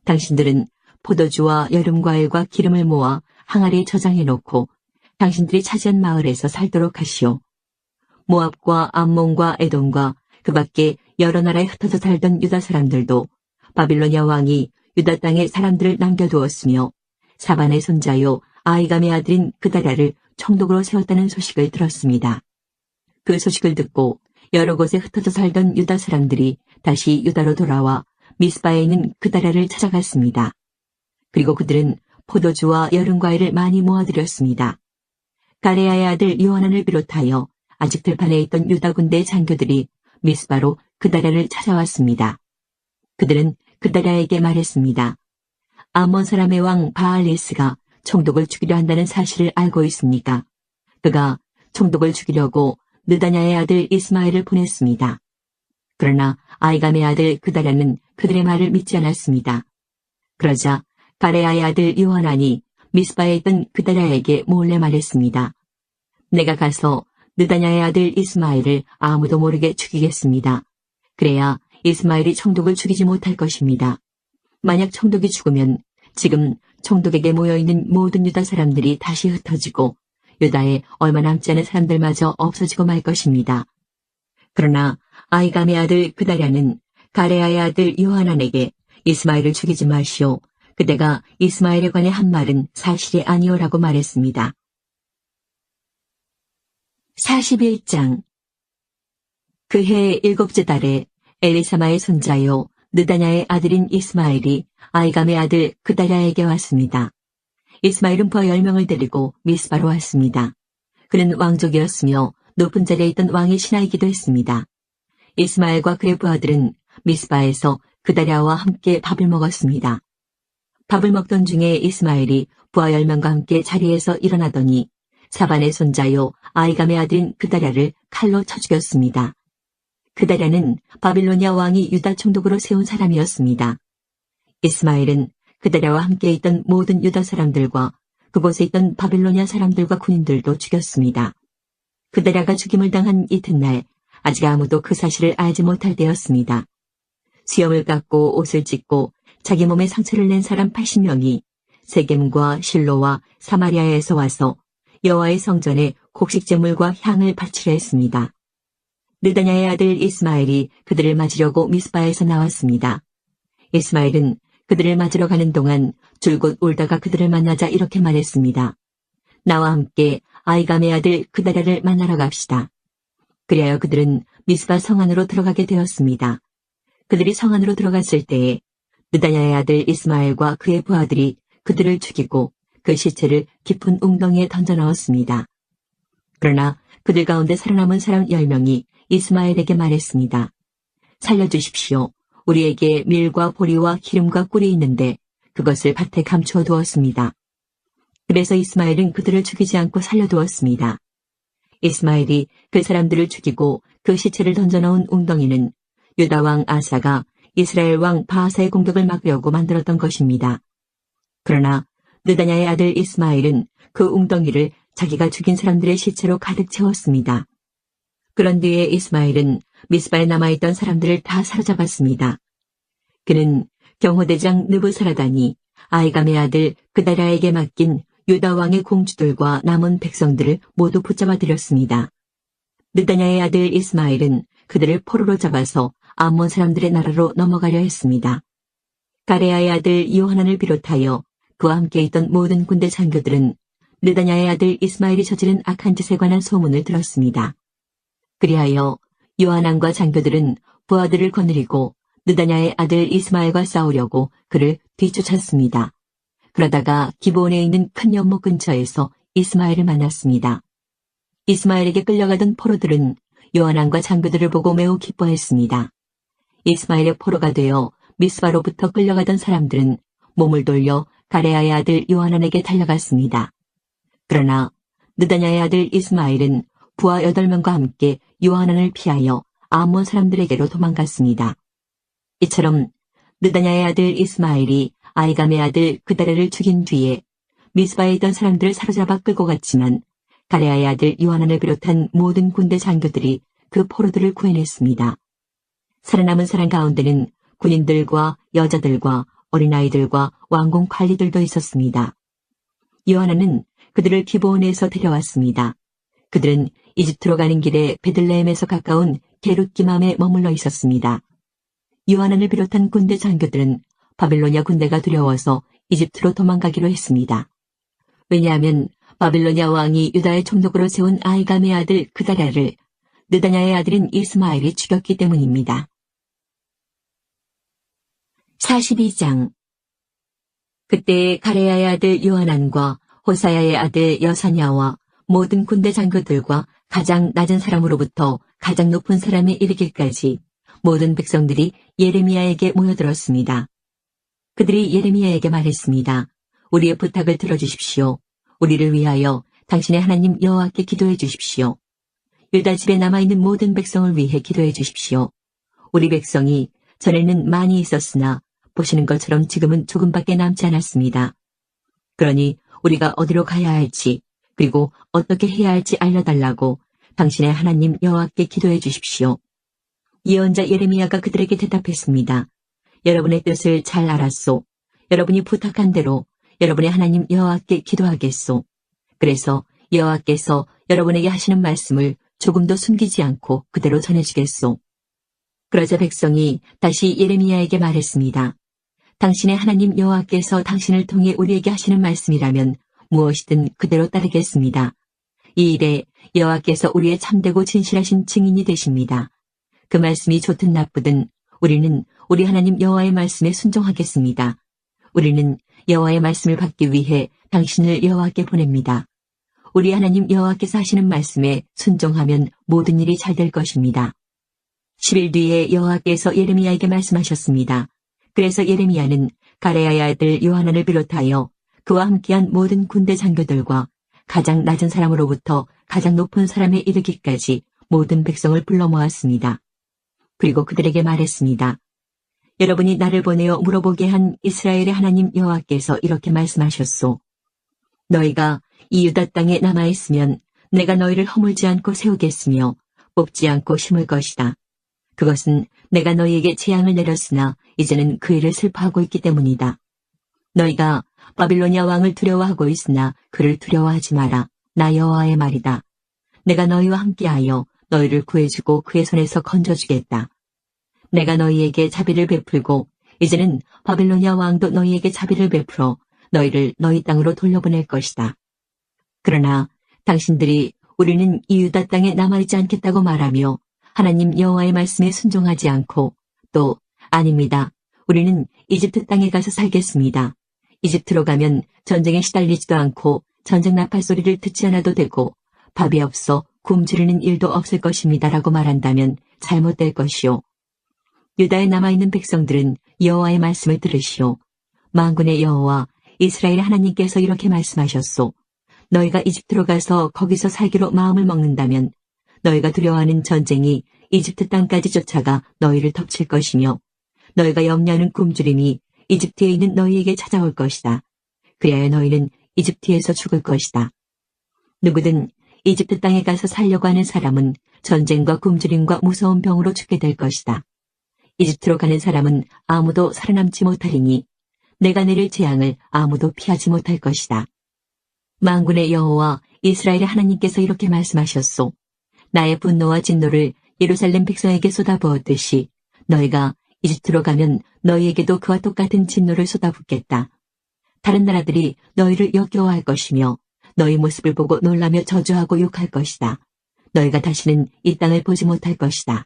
Speaker 1: 당신들은 포도주와 여름과일과 기름을 모아 항아리에 저장해 놓고 당신들이 차지한 마을에서 살도록 하시오. 모압과 암몬과 에돔과 그 밖에 여러 나라에 흩어져 살던 유다 사람들도 바빌로니아 왕이 유다 땅에 사람들을 남겨두었으며 사반의 손자요 아이감의 아들인 그다랴를 총독으로 세웠다는 소식을 들었습니다. 그 소식을 듣고 여러 곳에 흩어져 살던 유다 사람들이 다시 유다로 돌아와 미스바에 있는 그다랴를 찾아갔습니다. 그리고 그들은 포도주와 여름과일을 많이 모아들였습니다. 가레아의 아들 요하난을 비롯하여 아직 들판에 있던 유다 군대의 장교들이 미스바로 그다랴를 찾아왔습니다. 그들은 그다랴에게 말했습니다. 아몬 사람의 왕 바알리스가 총독을 죽이려 한다는 사실을 알고 있습니까? 그가 총독을 죽이려고 느다냐의 아들 이스마엘을 보냈습니다. 그러나 아이감의 아들 그다랴는 그들의 말을 믿지 않았습니다. 그러자 가레아의 아들 요하난이 미스바에 있던 그다랴에게 몰래 말했습니다. 내가 가서 느다냐의 아들 이스마엘을 아무도 모르게 죽이겠습니다. 그래야 이스마엘이 총독을 죽이지 못할 것입니다. 만약 총독이 죽으면 지금 총독에게 모여있는 모든 유다 사람들이 다시 흩어지고 유다에 얼마 남지 않은 사람들마저 없어지고 말 것입니다. 그러나 아이감의 아들 그다랴는 가레아의 아들 요하난에게 이스마엘을 죽이지 마시오. 그대가 이스마엘에 관해 한 말은 사실이 아니오라고 말했습니다. 41장 그해 7째 달에 엘리사마의 손자요 느다냐의 아들인 이스마엘이 아이감의 아들 그다랴에게 왔습니다. 이스마엘은 부하 10명을 데리고 미스바로 왔습니다. 그는 왕족이었으며 높은 자리에 있던 왕의 신하이기도 했습니다. 이스마엘과 그의 부하들은 미스바에서 그다랴와 함께 밥을 먹었습니다. 밥을 먹던 중에 이스마엘이 부하 10명과 함께 자리에서 일어나더니 사반의 손자요 아이감의 아들인 그다랴를 칼로 쳐 죽였습니다. 그다랴는 바빌로니아 왕이 유다 총독으로 세운 사람이었습니다. 이스마엘은 그다랴와 함께 있던 모든 유다 사람들과 그곳에 있던 바빌로니아 사람들과 군인들도 죽였습니다. 그다랴가 죽임을 당한 이튿날 아직 아무도 그 사실을 알지 못할 때였습니다. 수염을 깎고 옷을 찢고 자기 몸에 상처를 낸 사람 80명이 세겜과 실로와 사마리아에서 와서 여호와의 성전에 곡식제물과 향을 바치려 했습니다. 느다냐의 아들 이스마엘이 그들을 맞으려고 미스바에서 나왔습니다. 이스마엘은 그들을 맞으러 가는 동안 줄곧 울다가 그들을 만나자 이렇게 말했습니다. 나와 함께 아이감의 아들 그다랴를 만나러 갑시다. 그리하여 그들은 미스바 성 안으로 들어가게 되었습니다. 그들이 성 안으로 들어갔을 때에 느다냐의 아들 이스마엘과 그의 부하들이 그들을 죽이고 그 시체를 깊은 웅덩이에 던져 넣었습니다. 그러나 그들 가운데 살아남은 사람 10명이 이스마엘에게 말했습니다. 살려주십시오. 우리에게 밀과 보리와 기름과 꿀이 있는데 그것을 밭에 감추어 두었습니다. 그래서 이스마엘은 그들을 죽이지 않고 살려두었습니다. 이스마엘이 그 사람들을 죽이고 그 시체를 던져넣은 웅덩이는 유다 왕 아사가 이스라엘 왕 바하사의 공격을 막으려고 만들었던 것입니다. 그러나 느다냐의 아들 이스마엘은 그 웅덩이를 자기가 죽인 사람들의 시체로 가득 채웠습니다. 그런 뒤에 이스마엘은 미스바에 남아있던 사람들을 다 사로잡았습니다. 그는 경호대장 느부사라단이 아이감의 아들 그다랴에게 맡긴 유다 왕의 공주들과 남은 백성들을 모두 붙잡아 들였습니다. 느다냐의 아들 이스마엘은 그들을 포로로 잡아서 암몬 사람들의 나라로 넘어가려 했습니다. 가레아의 아들 요하난을 비롯하여 그와 함께 있던 모든 군대 장교들은 느다냐의 아들 이스마엘이 저지른 악한 짓에 관한 소문을 들었습니다. 그리하여 요하난과 장교들은 부하들을 거느리고 느다냐의 아들 이스마엘과 싸우려고 그를 뒤쫓았습니다. 그러다가 기브온에 있는 큰 연못 근처에서 이스마엘을 만났습니다. 이스마엘에게 끌려가던 포로들은 요하난과 장교들을 보고 매우 기뻐했습니다. 이스마엘의 포로가 되어 미스바로부터 끌려가던 사람들은 몸을 돌려 가레아의 아들 요하난에게 달려갔습니다. 그러나 느다냐의 아들 이스마엘은 부하 8명과 함께 요하난을 피하여 아몬 사람들에게로 도망갔습니다. 이처럼 느다냐의 아들 이스마엘이 아이감의 아들 그다레를 죽인 뒤에 미스바에 있던 사람들을 사로잡아 끌고 갔지만 가레아의 아들 요하난을 비롯한 모든 군대 장교들이 그 포로들을 구해냈습니다. 살아남은 사람 가운데는 군인들과 여자들과 어린아이들과 왕궁 관리들도 있었습니다. 요하난은 그들을 기브온에서 데려왔습니다. 그들은 이집트로 가는 길에 베들레헴에서 가까운 게룻기맘에 머물러 있었습니다. 요하난을 비롯한 군대 장교들은 바빌로니아 군대가 두려워서 이집트로 도망가기로 했습니다. 왜냐하면 바빌로니아 왕이 유다의 총독으로 세운 아이감의 아들 그다랴를 느다냐의 아들인 이스마엘이 죽였기 때문입니다. 42장. 그때 가레야의 아들 요하난과 호사야의 아들 여사냐와 모든 군대 장교들과 가장 낮은 사람으로부터 가장 높은 사람에 이르기까지 모든 백성들이 예레미야에게 모여들었습니다. 그들이 예레미야에게 말했습니다. 우리의 부탁을 들어주십시오. 우리를 위하여 당신의 하나님 여호와께 기도해 주십시오. 유다 집에 남아있는 모든 백성을 위해 기도해 주십시오. 우리 백성이 전에는 많이 있었으나 보시는 것처럼 지금은 조금밖에 남지 않았습니다. 그러니 우리가 어디로 가야 할지 그리고 어떻게 해야 할지 알려달라고 당신의 하나님 여호와께 기도해 주십시오. 예언자 예레미야가 그들에게 대답했습니다. 여러분의 뜻을 잘 알았소. 여러분이 부탁한 대로 여러분의 하나님 여호와께 기도하겠소. 그래서 여호와께서 여러분에게 하시는 말씀을 조금도 숨기지 않고 그대로 전해주겠소. 그러자 백성이 다시 예레미야에게 말했습니다. 당신의 하나님 여호와께서 당신을 통해 우리에게 하시는 말씀이라면 무엇이든 그대로 따르겠습니다. 이 일에 여호와께서 우리의 참되고 진실하신 증인이 되십니다. 그 말씀이 좋든 나쁘든 우리는 우리 하나님 여호와의 말씀에 순종하겠습니다. 우리는 여호와의 말씀을 받기 위해 당신을 여호와께 보냅니다. 우리 하나님 여호와께서 하시는 말씀에 순종하면 모든 일이 잘 될 것입니다. 10일 뒤에 여호와께서 예레미야에게 말씀하셨습니다. 그래서 예레미야는 가레야의 아들 요하난을 비롯하여 그와 함께한 모든 군대 장교들과 가장 낮은 사람으로부터 가장 높은 사람에 이르기까지 모든 백성을 불러 모았습니다. 그리고 그들에게 말했습니다. 여러분이 나를 보내어 물어보게 한 이스라엘의 하나님 여호와께서 이렇게 말씀하셨소. 너희가 이 유다 땅에 남아있으면 내가 너희를 허물지 않고 세우겠으며 뽑지 않고 심을 것이다. 그것은 내가 너희에게 재앙을 내렸으나 이제는 그 일을 슬퍼하고 있기 때문이다. 너희가 바빌로니아 왕을 두려워하고 있으나 그를 두려워하지 마라. 나 여호와의 말이다. 내가 너희와 함께하여 너희를 구해주고 그의 손에서 건져주겠다. 내가 너희에게 자비를 베풀고 이제는 바빌로니아 왕도 너희에게 자비를 베풀어 너희를 너희 땅으로 돌려보낼 것이다. 그러나 당신들이 우리는 이 유다 땅에 남아있지 않겠다고 말하며 하나님 여호와의 말씀에 순종하지 않고 또 아닙니다. 우리는 이집트 땅에 가서 살겠습니다. 이집트로 가면 전쟁에 시달리지도 않고 전쟁 나팔 소리를 듣지 않아도 되고 밥이 없어 굶주리는 일도 없을 것입니다라고 말한다면 잘못될 것이요. 유다에 남아있는 백성들은 여호와의 말씀을 들으시오. 만군의 여호와 이스라엘의 하나님께서 이렇게 말씀하셨소. 너희가 이집트로 가서 거기서 살기로 마음을 먹는다면 너희가 두려워하는 전쟁이 이집트 땅까지 쫓아가 너희를 덮칠 것이며 너희가 염려하는 굶주림이 이집트에 있는 너희에게 찾아올 것이다. 그리하여 너희는 이집트에서 죽을 것이다. 누구든 이집트 땅에 가서 살려고 하는 사람은 전쟁과 굶주림과 무서운 병으로 죽게 될 것이다. 이집트로 가는 사람은 아무도 살아남지 못하리니 내가 내릴 재앙을 아무도 피하지 못할 것이다. 만군의 여호와 이스라엘의 하나님께서 이렇게 말씀하셨소. 나의 분노와 진노를 예루살렘 백성에게 쏟아부었듯이 너희가 이집트로 가면 너희에게도 그와 똑같은 진노를 쏟아붓겠다. 다른 나라들이 너희를 역겨워할 것이며 너희 모습을 보고 놀라며 저주하고 욕할 것이다. 너희가 다시는 이 땅을 보지 못할 것이다.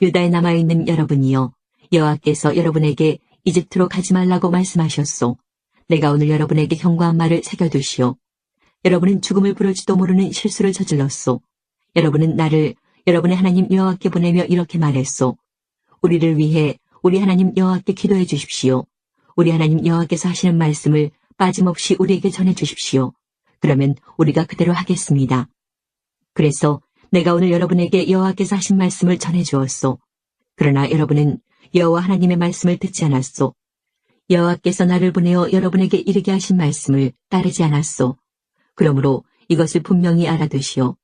Speaker 1: 유다에 남아있는 여러분이여, 여호와께서 여러분에게 이집트로 가지 말라고 말씀하셨소. 내가 오늘 여러분에게 경고한 말을 새겨두시오. 여러분은 죽음을 부를지도 모르는 실수를 저질렀소. 여러분은 나를 여러분의 하나님 여호와께 보내며 이렇게 말했소. 우리를 위해 우리 하나님 여호와께 기도해 주십시오. 우리 하나님 여호와께서 하시는 말씀을 빠짐없이 우리에게 전해 주십시오. 그러면 우리가 그대로 하겠습니다. 그래서 내가 오늘 여러분에게 여호와께서 하신 말씀을 전해 주었소. 그러나 여러분은 여호와 하나님의 말씀을 듣지 않았소. 여호와께서 나를 보내어 여러분에게 이르게 하신 말씀을 따르지 않았소. 그러므로 이것을 분명히 알아두시오.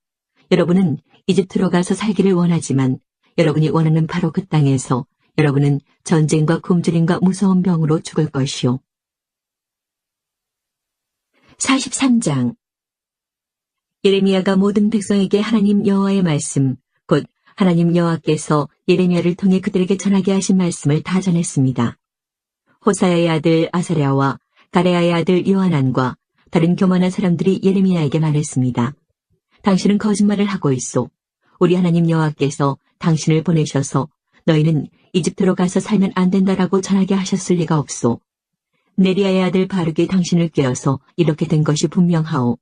Speaker 1: 여러분은 이집트로 가서 살기를 원하지만 여러분이 원하는 바로 그 땅에서 여러분은 전쟁과 굶주림과 무서운 병으로 죽을 것이오. 43장 예레미야가 모든 백성에게 하나님 여호와의 말씀, 곧 하나님 여호와께서 예레미야를 통해 그들에게 전하게 하신 말씀을 다 전했습니다. 호사야의 아들 아사랴와 가레야의 아들 요하난과 다른 교만한 사람들이 예레미야에게 말했습니다. 당신은 거짓말을 하고 있소. 우리 하나님 여호와께서 당신을 보내셔서 너희는 이집트로 가서 살면 안 된다라고 전하게 하셨을 리가 없소. 네리야의 아들 바룩이 당신을 꾀어서 이렇게 된 것이 분명하오.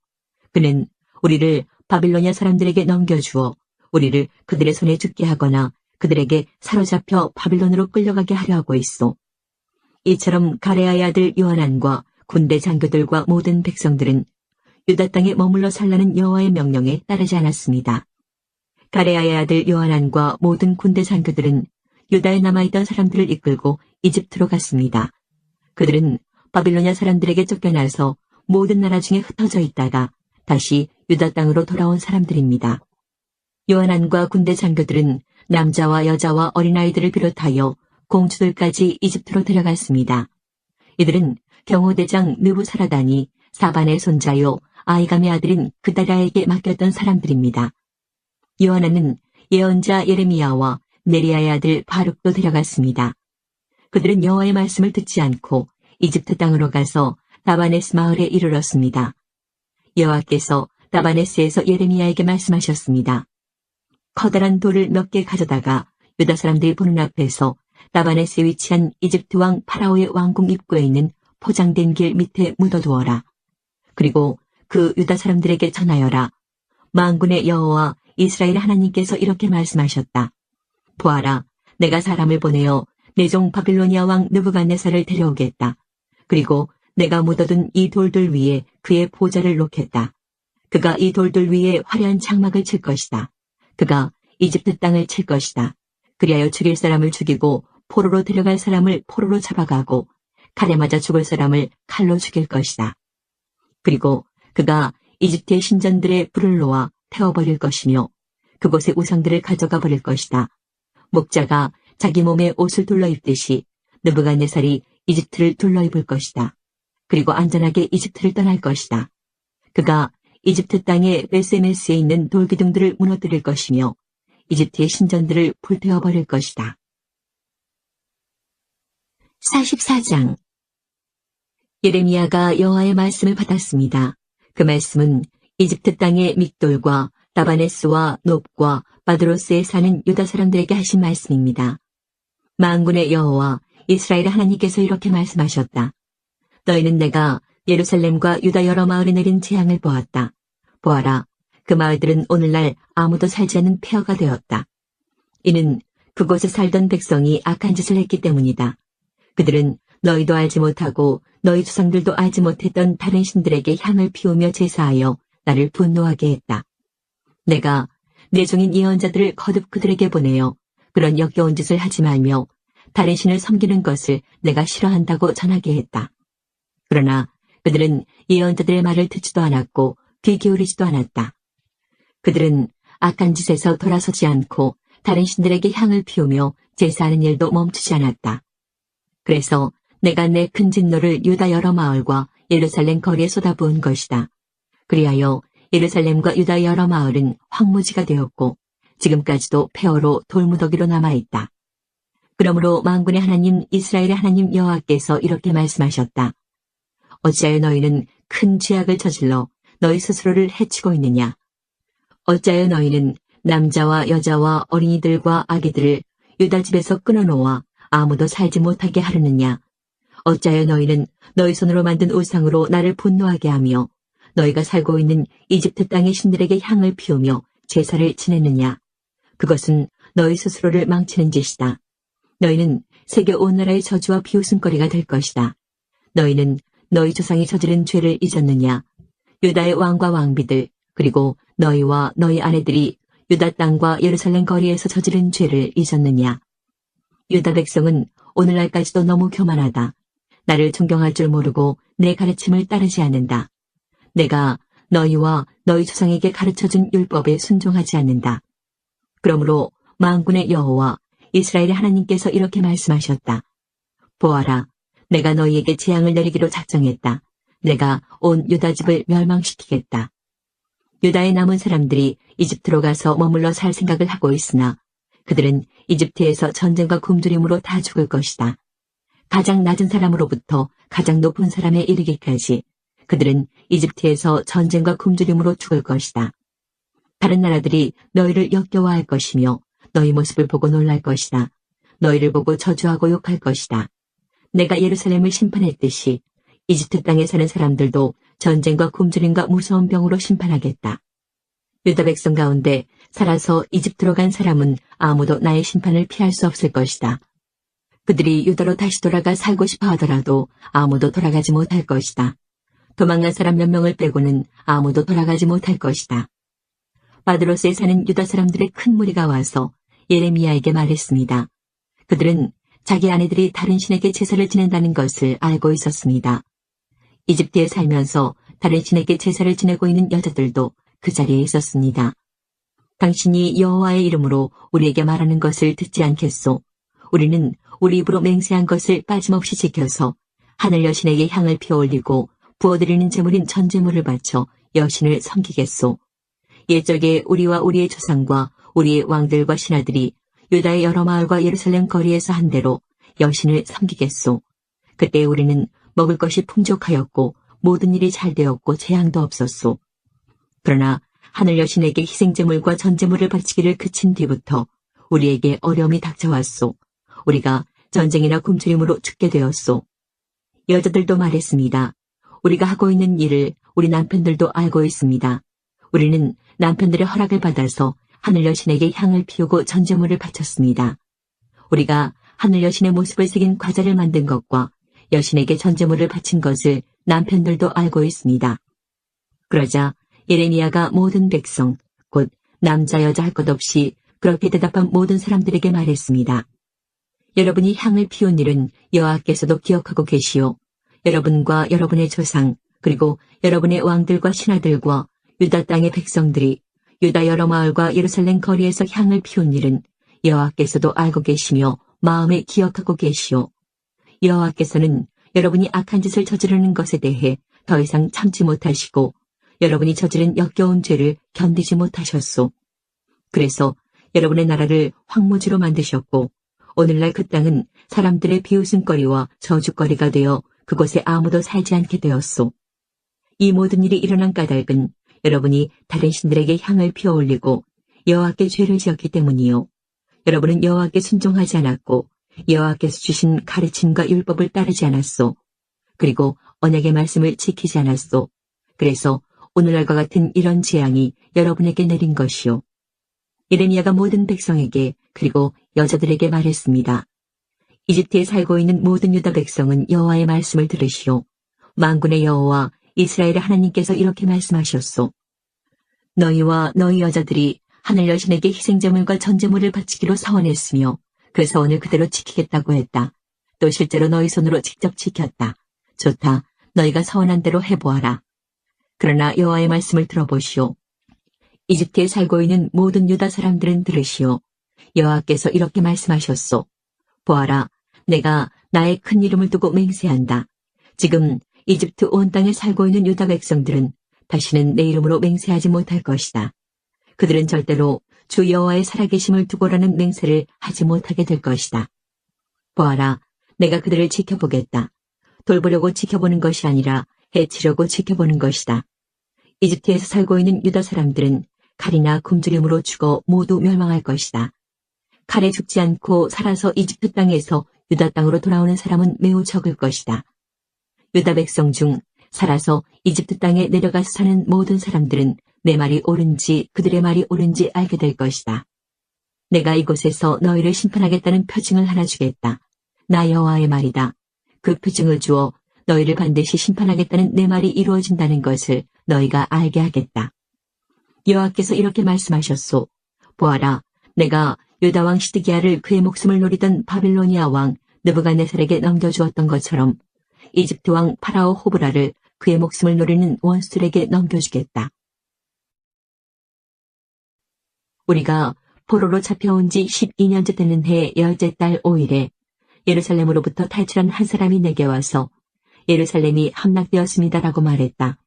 Speaker 1: 그는 우리를 바빌로니아 사람들에게 넘겨주어 우리를 그들의 손에 죽게 하거나 그들에게 사로잡혀 바빌론으로 끌려가게 하려 하고 있소. 이처럼 가레야의 아들 요하난과 군대 장교들과 모든 백성들은 유다 땅에 머물러 살라는 여호와의 명령에 따르지 않았습니다. 가레야의 아들 요하난과 모든 군대 장교들은 유다에 남아있던 사람들을 이끌고 이집트로 갔습니다. 그들은 바빌로니아 사람들에게 쫓겨나서 모든 나라 중에 흩어져 있다가 다시 유다 땅으로 돌아온 사람들입니다. 요하난과 군대 장교들은 남자와 여자와 어린아이들을 비롯하여 공주들까지 이집트로 데려갔습니다. 이들은 경호대장 느부사라단이 사반의 손자요 아이감의 아들인 그다랴에게 맡겼던 사람들입니다. 요하난은 예언자 예레미야와 네리야의 아들 바룩도 데려갔습니다. 그들은 여호와의 말씀을 듣지 않고 이집트 땅으로 가서 다바네스 마을에 이르렀습니다. 여호와께서 다바네스에서 예레미야에게 말씀하셨습니다. 커다란 돌을 몇 개 가져다가 유다 사람들이 보는 앞에서 다바네스에 위치한 이집트 왕 파라오의 왕궁 입구에 있는 포장된 길 밑에 묻어두어라. 그리고 그 유다 사람들에게 전하여라. 만군의 여호와 이스라엘 하나님께서 이렇게 말씀하셨다. 보아라, 내가 사람을 보내어 내 종 바빌로니아 왕 느부갓네살을 데려오겠다. 그리고 내가 묻어둔 이 돌들 위에 그의 보좌를 놓겠다. 그가 이 돌들 위에 화려한 장막을 칠 것이다. 그가 이집트 땅을 칠 것이다. 그리하여 죽일 사람을 죽이고 포로로 데려갈 사람을 포로로 잡아가고 칼에 맞아 죽을 사람을 칼로 죽일 것이다. 그리고 그가 이집트의 신전들의 불을 놓아 태워버릴 것이며 그곳의 우상들을 가져가 버릴 것이다. 목자가 자기 몸에 옷을 둘러입듯이 느부갓네살이 이집트를 둘러입을 것이다. 그리고 안전하게 이집트를 떠날 것이다. 그가 이집트 땅의 베세메스에 있는 돌기둥들을 무너뜨릴 것이며 이집트의 신전들을 불태워버릴 것이다. 44장 예레미야가 여호와의 말씀을 받았습니다. 그 말씀은 이집트 땅의 믹돌과 다바네스와 놉과 바드로스에 사는 유다 사람들에게 하신 말씀입니다. 만군의 여호와 이스라엘 하나님께서 이렇게 말씀하셨다. 너희는 내가 예루살렘과 유다 여러 마을에 내린 재앙을 보았다. 보아라, 그 마을들은 오늘날 아무도 살지 않는 폐허가 되었다. 이는 그곳에 살던 백성이 악한 짓을 했기 때문이다. 그들은 너희도 알지 못하고 너희 조상들도 알지 못했던 다른 신들에게 향을 피우며 제사하여 나를 분노하게 했다. 내가 내 종인 예언자들을 거듭 그들에게 보내어 그런 역겨운 짓을 하지 말며 다른 신을 섬기는 것을 내가 싫어한다고 전하게 했다. 그러나 그들은 예언자들의 말을 듣지도 않았고 귀 기울이지도 않았다. 그들은 악한 짓에서 돌아서지 않고 다른 신들에게 향을 피우며 제사하는 일도 멈추지 않았다. 그래서 내가 내 큰 진노를 유다 여러 마을과 예루살렘 거리에 쏟아부은 것이다. 그리하여 예루살렘과 유다 여러 마을은 황무지가 되었고 지금까지도 폐허로 돌무더기로 남아있다. 그러므로 만군의 하나님 이스라엘의 하나님 여호와께서 이렇게 말씀하셨다. 어찌하여 너희는 큰 죄악을 저질러 너희 스스로를 해치고 있느냐? 어찌하여 너희는 남자와 여자와 어린이들과 아기들을 유다 집에서 끊어놓아 아무도 살지 못하게 하려느냐? 어찌하여 너희는 너희 손으로 만든 우상으로 나를 분노하게 하며 너희가 살고 있는 이집트 땅의 신들에게 향을 피우며 제사를 지내느냐? 그것은 너희 스스로를 망치는 짓이다. 너희는 세계 온 나라의 저주와 비웃음거리가 될 것이다. 너희는 너희 조상이 저지른 죄를 잊었느냐? 유다의 왕과 왕비들 그리고 너희와 너희 아내들이 유다 땅과 예루살렘 거리에서 저지른 죄를 잊었느냐? 유다 백성은 오늘날까지도 너무 교만하다. 나를 존경할 줄 모르고 내 가르침을 따르지 않는다. 내가 너희와 너희 조상에게 가르쳐준 율법에 순종하지 않는다. 그러므로 만군의 여호와 이스라엘의 하나님께서 이렇게 말씀하셨다. 보아라, 내가 너희에게 재앙을 내리기로 작정했다. 내가 온 유다 집을 멸망시키겠다. 유다의 남은 사람들이 이집트로 가서 머물러 살 생각을 하고 있으나 그들은 이집트에서 전쟁과 굶주림으로 다 죽을 것이다. 가장 낮은 사람으로부터 가장 높은 사람에 이르기까지 그들은 이집트에서 전쟁과 굶주림으로 죽을 것이다. 다른 나라들이 너희를 역겨워할 것이며 너희 모습을 보고 놀랄 것이다. 너희를 보고 저주하고 욕할 것이다. 내가 예루살렘을 심판했듯이 이집트 땅에 사는 사람들도 전쟁과 굶주림과 무서운 병으로 심판하겠다. 유다 백성 가운데 살아서 이집트로 간 사람은 아무도 나의 심판을 피할 수 없을 것이다. 그들이 유다로 다시 돌아가 살고 싶어 하더라도 아무도 돌아가지 못할 것이다. 도망간 사람 몇 명을 빼고는 아무도 돌아가지 못할 것이다. 바드로스에 사는 유다 사람들의 큰 무리가 와서 예레미야에게 말했습니다. 그들은 자기 아내들이 다른 신에게 제사를 지낸다는 것을 알고 있었습니다. 이집트에 살면서 다른 신에게 제사를 지내고 있는 여자들도 그 자리에 있었습니다. 당신이 여호와의 이름으로 우리에게 말하는 것을 듣지 않겠소? 우리는 우리 입으로 맹세한 것을 빠짐없이 지켜서 하늘 여신에게 향을 피워올리고 부어드리는 제물인 전제물을 바쳐 여신을 섬기겠소. 옛적에 우리와 우리의 조상과 우리의 왕들과 신하들이 유다의 여러 마을과 예루살렘 거리에서 한 대로 여신을 섬기겠소. 그때 우리는 먹을 것이 풍족하였고 모든 일이 잘 되었고 재앙도 없었소. 그러나 하늘 여신에게 희생제물과 전제물을 바치기를 그친 뒤부터 우리에게 어려움이 닥쳐왔소. 우리가 전쟁이나 굶주림으로 죽게 되었소. 여자들도 말했습니다. 우리가 하고 있는 일을 우리 남편들도 알고 있습니다. 우리는 남편들의 허락을 받아서 하늘 여신에게 향을 피우고 전제물을 바쳤습니다. 우리가 하늘 여신의 모습을 새긴 과자를 만든 것과 여신에게 전제물을 바친 것을 남편들도 알고 있습니다. 그러자 예레미야가 모든 백성, 곧 남자 여자 할 것 없이 그렇게 대답한 모든 사람들에게 말했습니다. 여러분이 향을 피운 일은 여호와께서도 기억하고 계시오. 여러분과 여러분의 조상, 그리고 여러분의 왕들과 신하들과 유다 땅의 백성들이 유다 여러 마을과 예루살렘 거리에서 향을 피운 일은 여호와께서도 알고 계시며 마음에 기억하고 계시오. 여호와께서는 여러분이 악한 짓을 저지르는 것에 대해 더 이상 참지 못하시고 여러분이 저지른 역겨운 죄를 견디지 못하셨소. 그래서 여러분의 나라를 황무지로 만드셨고 오늘날 그 땅은 사람들의 비웃음거리와 저주거리가 되어 그곳에 아무도 살지 않게 되었소. 이 모든 일이 일어난 까닭은 여러분이 다른 신들에게 향을 피워올리고 여호와께 죄를 지었기 때문이요. 여러분은 여호와께 순종하지 않았고 여호와께서 주신 가르침과 율법을 따르지 않았소. 그리고 언약의 말씀을 지키지 않았소. 그래서 오늘날과 같은 이런 재앙이 여러분에게 내린 것이요. 예레미야가 모든 백성에게 그리고 여자들에게 말했습니다. 이집트에 살고 있는 모든 유다 백성은 여호와의 말씀을 들으시오. 만군의 여호와 이스라엘의 하나님께서 이렇게 말씀하셨소. 너희와 너희 여자들이 하늘 여신에게 희생제물과 전제물을 바치기로 서원했으며 그 서원을 그대로 지키겠다고 했다. 또 실제로 너희 손으로 직접 지켰다. 좋다. 너희가 서원한 대로 해보아라. 그러나 여호와의 말씀을 들어보시오. 이집트에 살고 있는 모든 유다 사람들은 들으시오. 여호와께서 이렇게 말씀하셨소. 보아라, 내가 나의 큰 이름을 두고 맹세한다. 지금 이집트 온 땅에 살고 있는 유다 백성들은 다시는 내 이름으로 맹세하지 못할 것이다. 그들은 절대로 주 여호와의 살아계심을 두고라는 맹세를 하지 못하게 될 것이다. 보아라, 내가 그들을 지켜보겠다. 돌보려고 지켜보는 것이 아니라 해치려고 지켜보는 것이다. 이집트에서 살고 있는 유다 사람들은 칼이나 굶주림으로 죽어 모두 멸망할 것이다. 칼에 죽지 않고 살아서 이집트 땅에서 유다 땅으로 돌아오는 사람은 매우 적을 것이다. 유다 백성 중 살아서 이집트 땅에 내려가서 사는 모든 사람들은 내 말이 옳은지 그들의 말이 옳은지 알게 될 것이다. 내가 이곳에서 너희를 심판하겠다는 표징을 하나 주겠다. 나 여호와의 말이다. 그 표징을 주어 너희를 반드시 심판하겠다는 내 말이 이루어진다는 것을 너희가 알게 하겠다. 여호와께서 이렇게 말씀하셨소. 보아라, 내가 유다 왕 시드기야를 그의 목숨을 노리던 바빌로니아 왕 느부갓네살에게 넘겨주었던 것처럼 이집트 왕 파라오 호브라를 그의 목숨을 노리는 원수들에게 넘겨주겠다. 우리가 포로로 잡혀온 지 12년째 되는 해 10째 달 5일에 예루살렘으로부터 탈출한 한 사람이 내게 와서 예루살렘이 함락되었습니다라고 말했다.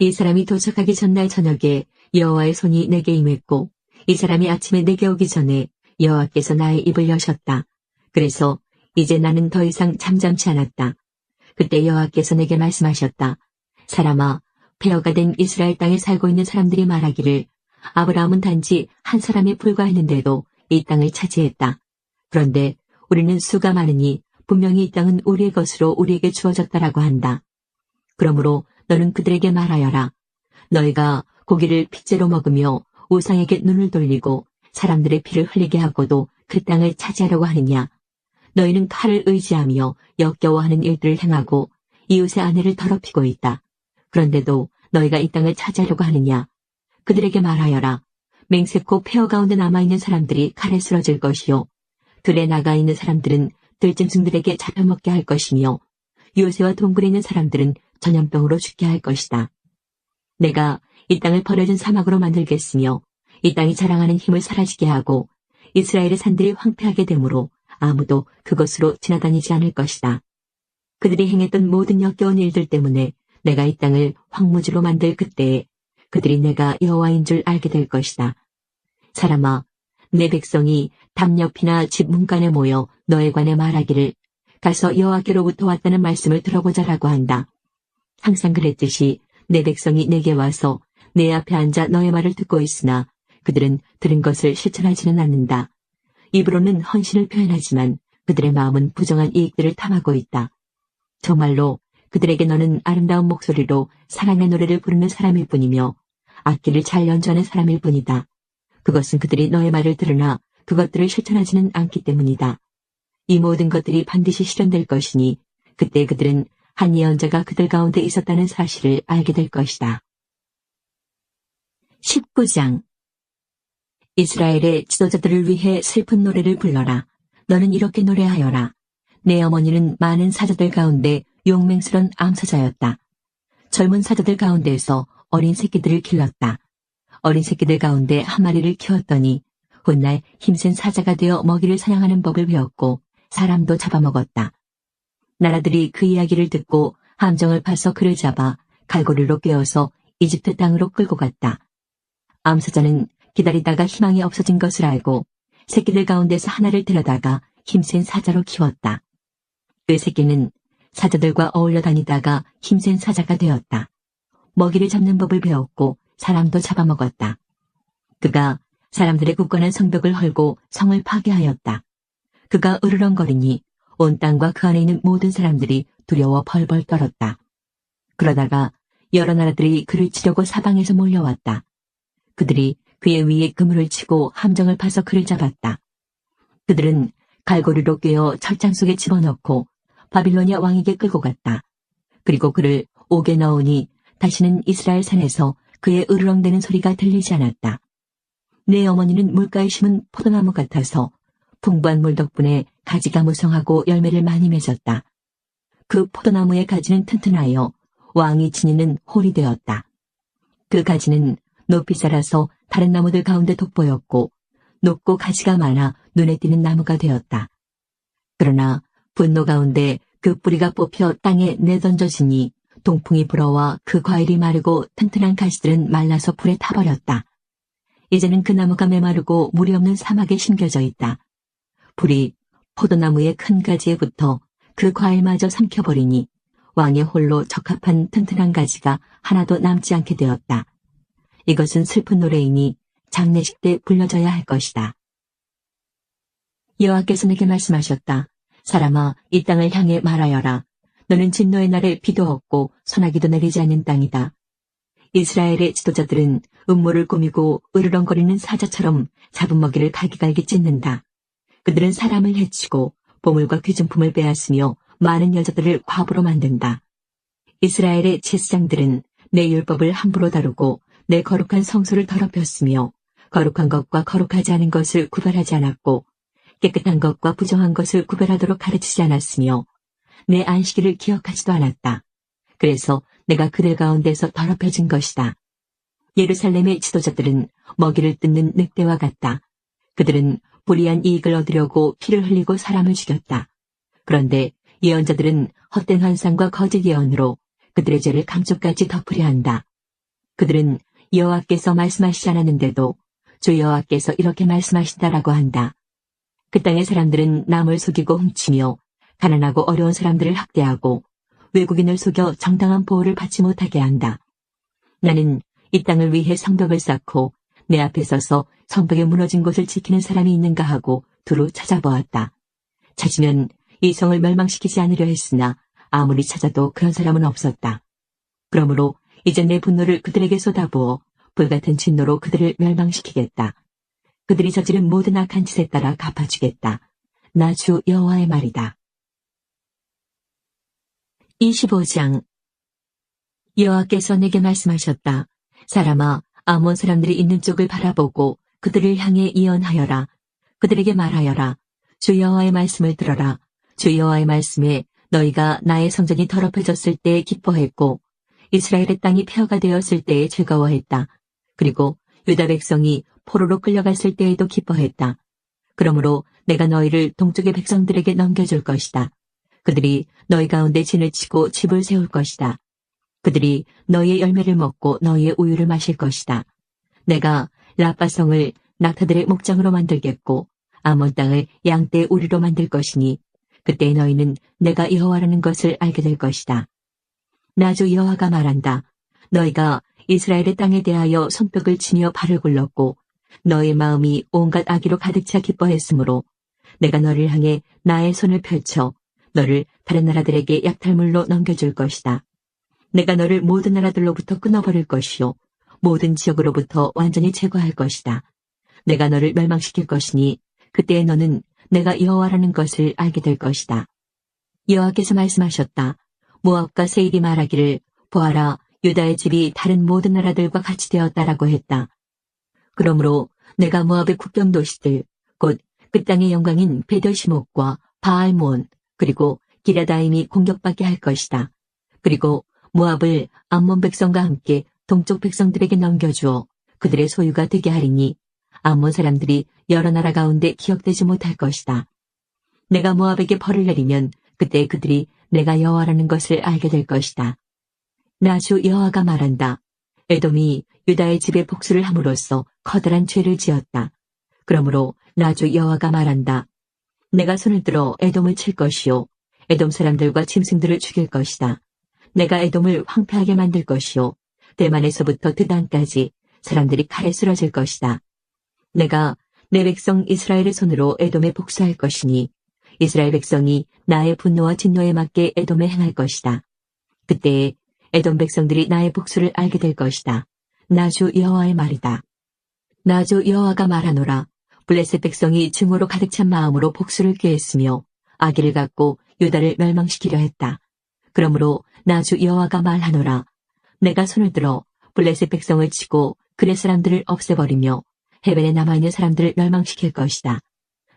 Speaker 1: 이 사람이 도착하기 전날 저녁에 여호와의 손이 내게 임했고 이 사람이 아침에 내게 오기 전에 여호와께서 나의 입을 여셨다. 그래서 이제 나는 더 이상 잠잠치 않았다. 그때 여호와께서 내게 말씀하셨다. 사람아, 폐허가 된 이스라엘 땅에 살고 있는 사람들이 말하기를 아브라함은 단지 한 사람에 불과했는데도 이 땅을 차지했다. 그런데 우리는 수가 많으니 분명히 이 땅은 우리의 것으로 우리에게 주어졌다라고 한다. 그러므로 너는 그들에게 말하여라. 너희가 고기를 핏째로 먹으며 우상에게 눈을 돌리고 사람들의 피를 흘리게 하고도 그 땅을 차지하려고 하느냐. 너희는 칼을 의지하며 역겨워하는 일들을 행하고 이웃의 아내를 더럽히고 있다. 그런데도 너희가 이 땅을 차지하려고 하느냐. 그들에게 말하여라. 맹세코 폐허 가운데 남아있는 사람들이 칼에 쓰러질 것이요. 들에 나가 있는 사람들은 들짐승들에게 잡혀먹게 할 것이며 요새와 동굴에 있는 사람들은 전염병으로 죽게 할 것이다. 내가 이 땅을 버려진 사막으로 만들겠으며 이 땅이 자랑하는 힘을 사라지게 하고 이스라엘의 산들이 황폐하게 되므로 아무도 그것으로 지나다니지 않을 것이다. 그들이 행했던 모든 역겨운 일들 때문에 내가 이 땅을 황무지로 만들 그때에 그들이 내가 여호와인 줄 알게 될 것이다. 사람아, 내 백성이 담 옆이나 집 문간에 모여 너에 관해 말하기를 가서 여호와께로부터 왔다는 말씀을 들어보자라고 한다. 항상 그랬듯이 내 백성이 내게 와서 내 앞에 앉아 너의 말을 듣고 있으나 그들은 들은 것을 실천하지는 않는다. 입으로는 헌신을 표현하지만 그들의 마음은 부정한 이익들을 탐하고 있다. 정말로 그들에게 너는 아름다운 목소리로 사랑의 노래를 부르는 사람일 뿐이며 악기를 잘 연주하는 사람일 뿐이다. 그것은 그들이 너의 말을 들으나 그것들을 실천하지는 않기 때문이다. 이 모든 것들이 반드시 실현될 것이니 그때 그들은 한 예언자가 그들 가운데 있었다는 사실을 알게 될 것이다. 19장 이스라엘의 지도자들을 위해 슬픈 노래를 불러라. 너는 이렇게 노래하여라. 내 어머니는 많은 사자들 가운데 용맹스런 암사자였다. 젊은 사자들 가운데에서 어린 새끼들을 길렀다. 어린 새끼들 가운데 한 마리를 키웠더니 훗날 힘센 사자가 되어 먹이를 사냥하는 법을 배웠고 사람도 잡아먹었다. 나라들이 그 이야기를 듣고 함정을 파서 그를 잡아 갈고리로 꿰어서 이집트 땅으로 끌고 갔다. 암사자는 기다리다가 희망이 없어진 것을 알고 새끼들 가운데서 하나를 데려다가 힘센 사자로 키웠다. 그 새끼는 사자들과 어울려 다니다가 힘센 사자가 되었다. 먹이를 잡는 법을 배웠고 사람도 잡아먹었다. 그가 사람들의 굳건한 성벽을 헐고 성을 파괴하였다. 그가 으르렁거리니 온 땅과 그 안에 있는 모든 사람들이 두려워 벌벌 떨었다. 그러다가 여러 나라들이 그를 치려고 사방에서 몰려왔다. 그들이 그의 위에 그물을 치고 함정을 파서 그를 잡았다. 그들은 갈고리로 꿰어 철장 속에 집어넣고 바빌로니아 왕에게 끌고 갔다. 그리고 그를 옥에 넣으니 다시는 이스라엘 산에서 그의 으르렁대는 소리가 들리지 않았다. 내 어머니는 물가에 심은 포도나무 같아서 풍부한 물 덕분에 가지가 무성하고 열매를 많이 맺었다. 그 포도나무의 가지는 튼튼하여 왕이 지니는 홀이 되었다. 그 가지는 높이 자라서 다른 나무들 가운데 돋보였고 높고 가지가 많아 눈에 띄는 나무가 되었다. 그러나 분노 가운데 그 뿌리가 뽑혀 땅에 내던져지니 동풍이 불어와 그 과일이 마르고 튼튼한 가지들은 말라서 불에 타버렸다. 이제는 그 나무가 메마르고 물이 없는 사막에 심겨져 있다. 불이 포도나무의 큰 가지에 붙어 그 과일마저 삼켜버리니 왕의 홀로 적합한 튼튼한 가지가 하나도 남지 않게 되었다. 이것은 슬픈 노래이니 장례식 때 불려져야 할 것이다. 여호와께서 내게 말씀하셨다. 사람아, 이 땅을 향해 말하여라. 너는 진노의 날에 비도 없고 소나기도 내리지 않는 땅이다. 이스라엘의 지도자들은 음모를 꾸미고 으르렁거리는 사자처럼 잡은 먹이를 갈기갈기 찢는다. 그들은 사람을 해치고 보물과 귀중품을 빼앗으며 많은 여자들을 과부로 만든다. 이스라엘의 제사장들은 내 율법을 함부로 다루고 내 거룩한 성소를 더럽혔으며 거룩한 것과 거룩하지 않은 것을 구별하지 않았고 깨끗한 것과 부정한 것을 구별하도록 가르치지 않았으며 내 안식일을 기억하지도 않았다. 그래서 내가 그들 가운데서 더럽혀진 것이다. 예루살렘의 지도자들은 먹이를 뜯는 늑대와 같다. 그들은 불이한 이익을 얻으려고 피를 흘리고 사람을 죽였다. 그런데 예언자들은 헛된 환상과 거짓 예언으로 그들의 죄를 감쪽같이 덮으려 한다. 그들은 여호와께서 말씀하시지 않았는데도 주 여호와께서 이렇게 말씀하신다라고 한다. 그 땅의 사람들은 남을 속이고 훔치며 가난하고 어려운 사람들을 학대하고 외국인을 속여 정당한 보호를 받지 못하게 한다. 나는 이 땅을 위해 성벽을 쌓고 내 앞에 서서 성벽에 무너진 곳을 지키는 사람이 있는가 하고 두루 찾아보았다. 찾으면 이 성을 멸망시키지 않으려 했으나 아무리 찾아도 그런 사람은 없었다. 그러므로 이제 내 분노를 그들에게 쏟아부어 불같은 진노로 그들을 멸망시키겠다. 그들이 저지른 모든 악한 짓에 따라 갚아주겠다. 나 주 여호와의 말이다. 25장. 여호와께서 내게 말씀하셨다. 사람아, 아몬 사람들이 있는 쪽을 바라보고 그들을 향해 예언하여라. 그들에게 말하여라. 주 여호와의 말씀을 들어라. 주 여호와의 말씀에 너희가 나의 성전이 더럽혀졌을 때에 기뻐했고 이스라엘의 땅이 폐허가 되었을 때에 즐거워했다. 그리고 유다 백성이 포로로 끌려갔을 때에도 기뻐했다. 그러므로 내가 너희를 동쪽의 백성들에게 넘겨줄 것이다. 그들이 너희 가운데 진을 치고 집을 세울 것이다. 그들이 너희의 열매를 먹고 너희의 우유를 마실 것이다. 내가 라빠성을 낙타들의 목장으로 만들겠고 아몬 땅을 양떼의 우리로 만들 것이니 그때 너희는 내가 여호와라는 것을 알게 될 것이다. 나 주 여호와가 말한다. 너희가 이스라엘의 땅에 대하여 손뼉을 치며 발을 굴렀고 너의 마음이 온갖 악의로 가득 차 기뻐했으므로 내가 너를 향해 나의 손을 펼쳐 너를 다른 나라들에게 약탈물로 넘겨줄 것이다. 내가 너를 모든 나라들로부터 끊어버릴 것이요 모든 지역으로부터 완전히 제거할 것이다. 내가 너를 멸망시킬 것이니 그때에 너는 내가 여호와라는 것을 알게 될 것이다. 여호와께서 말씀하셨다. 모압과 세일이 말하기를 보아라 유다의 집이 다른 모든 나라들과 같이 되었다라고 했다. 그러므로 내가 모압의 국경 도시들 곧 그 땅의 영광인 베델시목과 바알몬 그리고 기라다임이 공격받게 할 것이다. 그리고 모압을 암몬 백성과 함께 동쪽 백성들에게 넘겨주어 그들의 소유가 되게 하리니 암몬 사람들이 여러 나라 가운데 기억되지 못할 것이다. 내가 모압에게 벌을 내리면 그때 그들이 내가 여호와라는 것을 알게 될 것이다. 나 주 여호와가 말한다. 에돔이 유다의 집에 복수를 함으로써 커다란 죄를 지었다. 그러므로 나 주 여호와가 말한다. 내가 손을 들어 에돔을 칠 것이요 에돔 사람들과 짐승들을 죽일 것이다. 내가 에돔을 황폐하게 만들 것이요 대만에서부터 드단까지 사람들이 칼에 쓰러질 것이다. 내가 내 백성 이스라엘의 손으로 에돔에 복수할 것이니 이스라엘 백성이 나의 분노와 진노에 맞게 에돔에 행할 것이다. 그때에 에돔 백성들이 나의 복수를 알게 될 것이다. 나 주 여호와의 말이다. 나 주 여호와가 말하노라. 블레셋 백성이 증오로 가득 찬 마음으로 복수를 꾀했으며 악의를 갖고 유다를 멸망시키려 했다. 그러므로 나 주 여호와가 말하노라. 내가 손을 들어 블레셋 백성을 치고 그렛 사람들을 없애버리며 해변에 남아있는 사람들을 멸망시킬 것이다.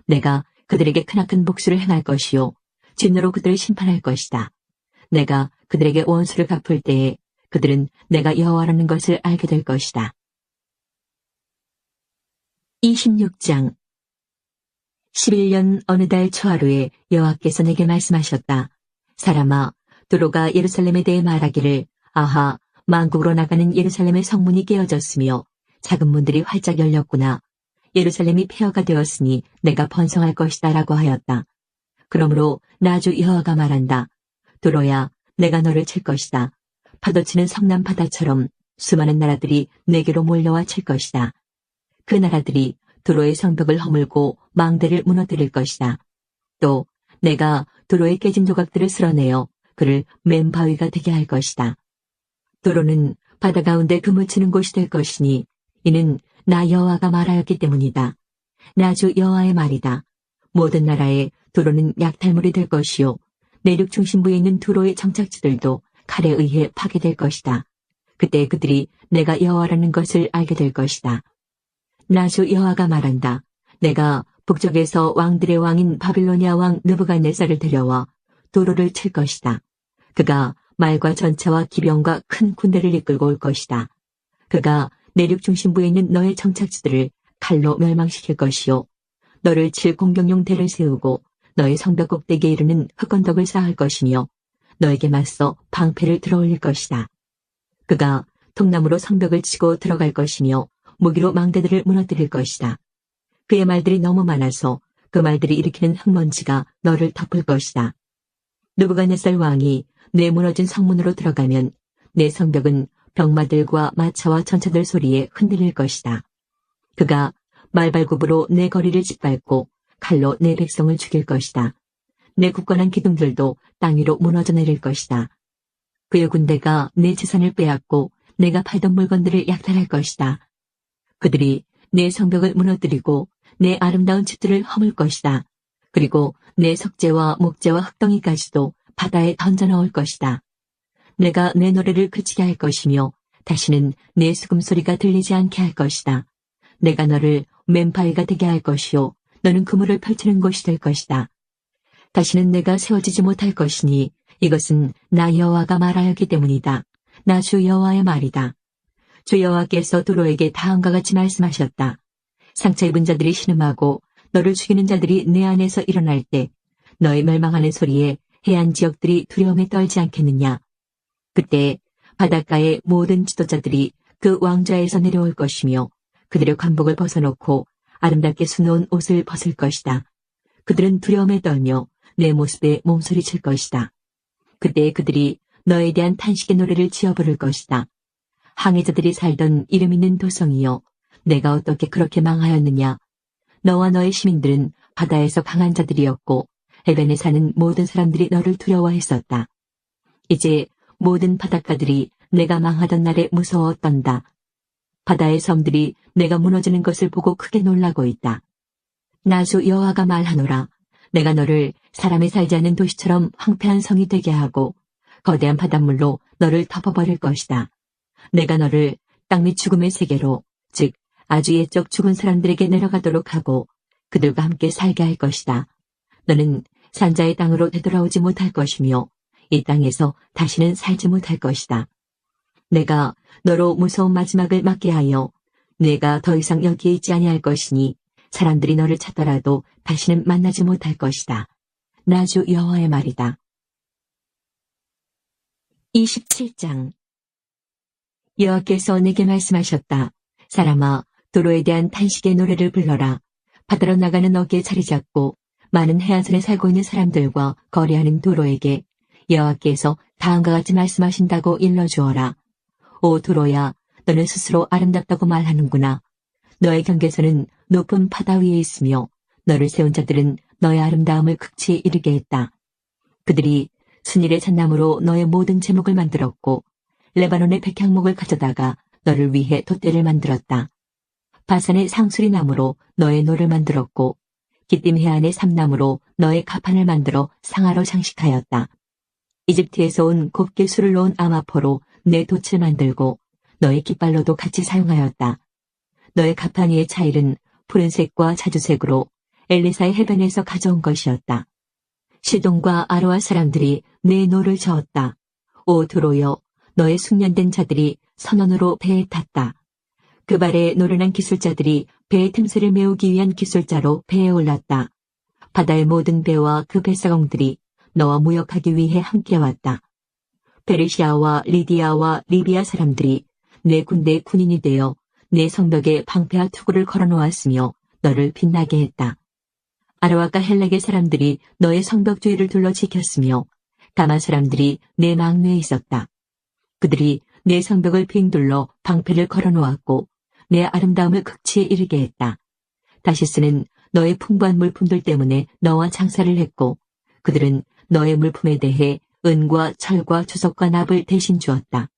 Speaker 1: 내가 그들에게 크나큰 복수를 행할 것이요 진노로 그들을 심판할 것이다. 내가 그들에게 원수를 갚을 때에 그들은 내가 여호와라는 것을 알게 될 것이다. 26장. 11년 어느 달 초하루에 여호와께서 내게 말씀하셨다. 사람아, 두로가 예루살렘에 대해 말하기를 아하, 만국으로 나가는 예루살렘의 성문이 깨어졌으며 작은 문들이 활짝 열렸구나. 예루살렘이 폐허가 되었으니 내가 번성할 것이다 라고 하였다. 그러므로 나 주 여호와가 말한다. 두로야, 내가 너를 칠 것이다. 파도치는 성남 바다처럼 수많은 나라들이 내게로 몰려와 칠 것이다. 그 나라들이 두로의 성벽을 허물고 망대를 무너뜨릴 것이다. 또 내가 두로의 깨진 조각들을 쓸어내어 그를 맨 바위가 되게 할 것이다. 두로는 바다 가운데 그무치는 곳이 될 것이니 이는 나 여호와가 말하였기 때문이다. 나 주 여호와의 말이다. 모든 나라에 두로는 약탈물이 될 것이요 내륙 중심부에 있는 두로의 정착지들도 칼에 의해 파괴될 것이다. 그때 그들이 내가 여호와라는 것을 알게 될 것이다. 나 주 여호와가 말한다. 내가 북쪽에서 왕들의 왕인 바빌로니아 왕 느부갓네살을 데려와 도로를 칠 것이다. 그가 말과 전차와 기병과 큰 군대를 이끌고 올 것이다. 그가 내륙 중심부에 있는 너의 정착지들을 칼로 멸망시킬 것이요 너를 칠 공격용 대를 세우고 너의 성벽 꼭대기에 이르는 흙언덕을 쌓을 것이며 너에게 맞서 방패를 들어올릴 것이다. 그가 통나무로 성벽을 치고 들어갈 것이며 무기로 망대들을 무너뜨릴 것이다. 그의 말들이 너무 많아서 그 말들이 일으키는 흙먼지가 너를 덮을 것이다. 느부갓네살 왕이 내 무너진 성문으로 들어가면 내 성벽은 병마들과 마차와 전차들 소리에 흔들릴 것이다. 그가 말발굽으로 내 거리를 짓밟고 칼로 내 백성을 죽일 것이다. 내 굳건한 기둥들도 땅 위로 무너져 내릴 것이다. 그의 군대가 내 재산을 빼앗고 내가 팔던 물건들을 약탈할 것이다. 그들이 내 성벽을 무너뜨리고 내 아름다운 집들을 허물 것이다. 그리고 내 석재와 목재와 흙덩이까지도 바다에 던져 넣을 것이다. 내가 내 노래를 그치게 할 것이며 다시는 내 수금소리가 들리지 않게 할 것이다. 내가 너를 맨바위가 되게 할 것이요 너는 그물을 펼치는 곳이 될 것이다. 다시는 내가 세워지지 못할 것이니 이것은 나 여호와가 말하였기 때문이다. 나 주 여호와의 말이다. 주 여호와께서 두로에게 다음과 같이 말씀하셨다. 상처 입은 자들이 신음하고 너를 죽이는 자들이 내 안에서 일어날 때 너의 멸망하는 소리에 해안 지역들이 두려움에 떨지 않겠느냐. 그때 바닷가의 모든 지도자들이 그 왕좌에서 내려올 것이며 그들의 관복을 벗어놓고 아름답게 수놓은 옷을 벗을 것이다. 그들은 두려움에 떨며 내 모습에 몸소리칠 것이다. 그때 그들이 너에 대한 탄식의 노래를 지어 부를 것이다. 항해자들이 살던 이름 있는 도성이여 내가 어떻게 그렇게 망하였느냐. 너와 너의 시민들은 바다에서 강한 자들이었고 해변에 사는 모든 사람들이 너를 두려워했었다. 이제 모든 바닷가들이 내가 망하던 날에 무서워떤다. 바다의 섬들이 내가 무너지는 것을 보고 크게 놀라고 있다. 나 주 여호와가 말하노라. 내가 너를 사람이 살지 않는 도시처럼 황폐한 성이 되게 하고 거대한 바닷물로 너를 덮어버릴 것이다. 내가 너를 땅 밑 죽음의 세계로 즉 아주 옛적 죽은 사람들에게 내려가도록 하고 그들과 함께 살게 할 것이다. 너는 산자의 땅으로 되돌아오지 못할 것이며 이 땅에서 다시는 살지 못할 것이다. 내가 너로 무서운 마지막을 맞게 하여 내가 더 이상 여기에 있지 아니할 것이니 사람들이 너를 찾더라도 다시는 만나지 못할 것이다. 나 주 여호와의 말이다. 27장 여호와께서 내게 말씀하셨다. 사람아, 도로에 대한 탄식의 노래를 불러라. 바다로 나가는 어귀에 자리 잡고 많은 해안선에 살고 있는 사람들과 거래하는 도로에게 여호와께서 다음과 같이 말씀하신다고 일러주어라. 오 도로야, 너는 스스로 아름답다고 말하는구나. 너의 경계선은 높은 바다 위에 있으며 너를 세운 자들은 너의 아름다움을 극치에 이르게 했다. 그들이 순일의 잣나무로 너의 모든 제목을 만들었고 레바논의 백향목을 가져다가 너를 위해 돛대를 만들었다. 바산의 상수리 나무로 너의 노를 만들었고 기띔 해안의 삼나무로 너의 가판을 만들어 상아로 장식하였다. 이집트에서 온 곱게 술을 놓은 아마포로 내 돛을 만들고 너의 깃발로도 같이 사용하였다. 너의 가판 위의 차일은 푸른색과 자주색으로 엘리사의 해변에서 가져온 것이었다. 시돈과 아로아 사람들이 내 노를 저었다. 오 도로여, 너의 숙련된 자들이 선원으로 배에 탔다. 그 발에 노련한 기술자들이 배의 틈새를 메우기 위한 기술자로 배에 올랐다. 바다의 모든 배와 그 뱃사공들이 너와 무역하기 위해 함께 왔다. 페르시아와 리디아와 리비아 사람들이 내 군대의 군인이 되어 내 성벽에 방패와 투구를 걸어놓았으며 너를 빛나게 했다. 아라와과 헬렉의 사람들이 너의 성벽 주위를 둘러 지켰으며 가만 사람들이 내 망루에 있었다. 그들이 내 성벽을 빙 둘러 방패를 걸어놓았고 내 아름다움을 극치에 이르게 했다. 다시스는 너의 풍부한 물품들 때문에 너와 장사를 했고 그들은 너의 물품에 대해 은과 철과 주석과 납을 대신 주었다.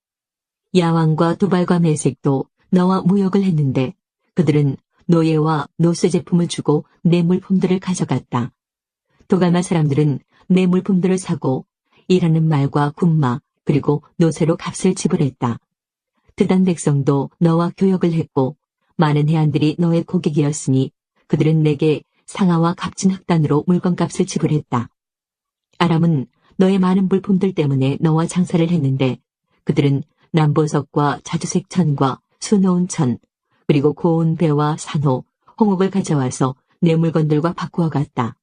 Speaker 1: 야왕과 도발과 매색도 너와 무역을 했는데 그들은 노예와 노쇠 제품을 주고 내 물품들을 가져갔다. 도갈마 사람들은 내 물품들을 사고 일하는 말과 군마 그리고 노새로 값을 지불했다. 드단 백성도 너와 교역을 했고 많은 해안들이 너의 고객이었으니 그들은 내게 상아와 값진 흑단으로 물건값을 지불했다. 아람은 너의 많은 물품들 때문에 너와 장사를 했는데 그들은 남보석과 자주색 천과 수놓은 천 그리고 고운 배와 산호, 홍옥을 가져와서 내 물건들과 바꾸어 갔다.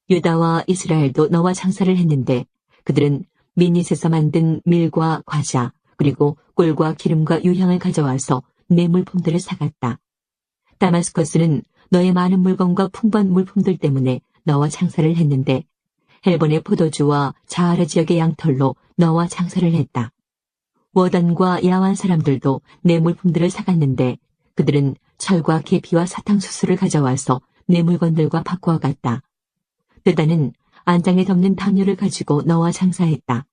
Speaker 1: 유다와 이스라엘도 너와 장사를 했는데 그들은 미닛에서 만든 밀과 과자 그리고 꿀과 기름과 유향을 가져와서 내 물품들을 사갔다. 다마스커스는 너의 많은 물건과 풍부한 물품들 때문에 너와 장사를 했는데 헬본의 포도주와 자하르 지역의 양털로 너와 장사를 했다. 워단과 야완 사람들도 내 물품들을 사갔는데 그들은 철과 계피와 사탕수수를 가져와서 내 물건들과 바꾸어 갔다. 드단은 안장에 덮는 담요를 가지고 너와 장사했다.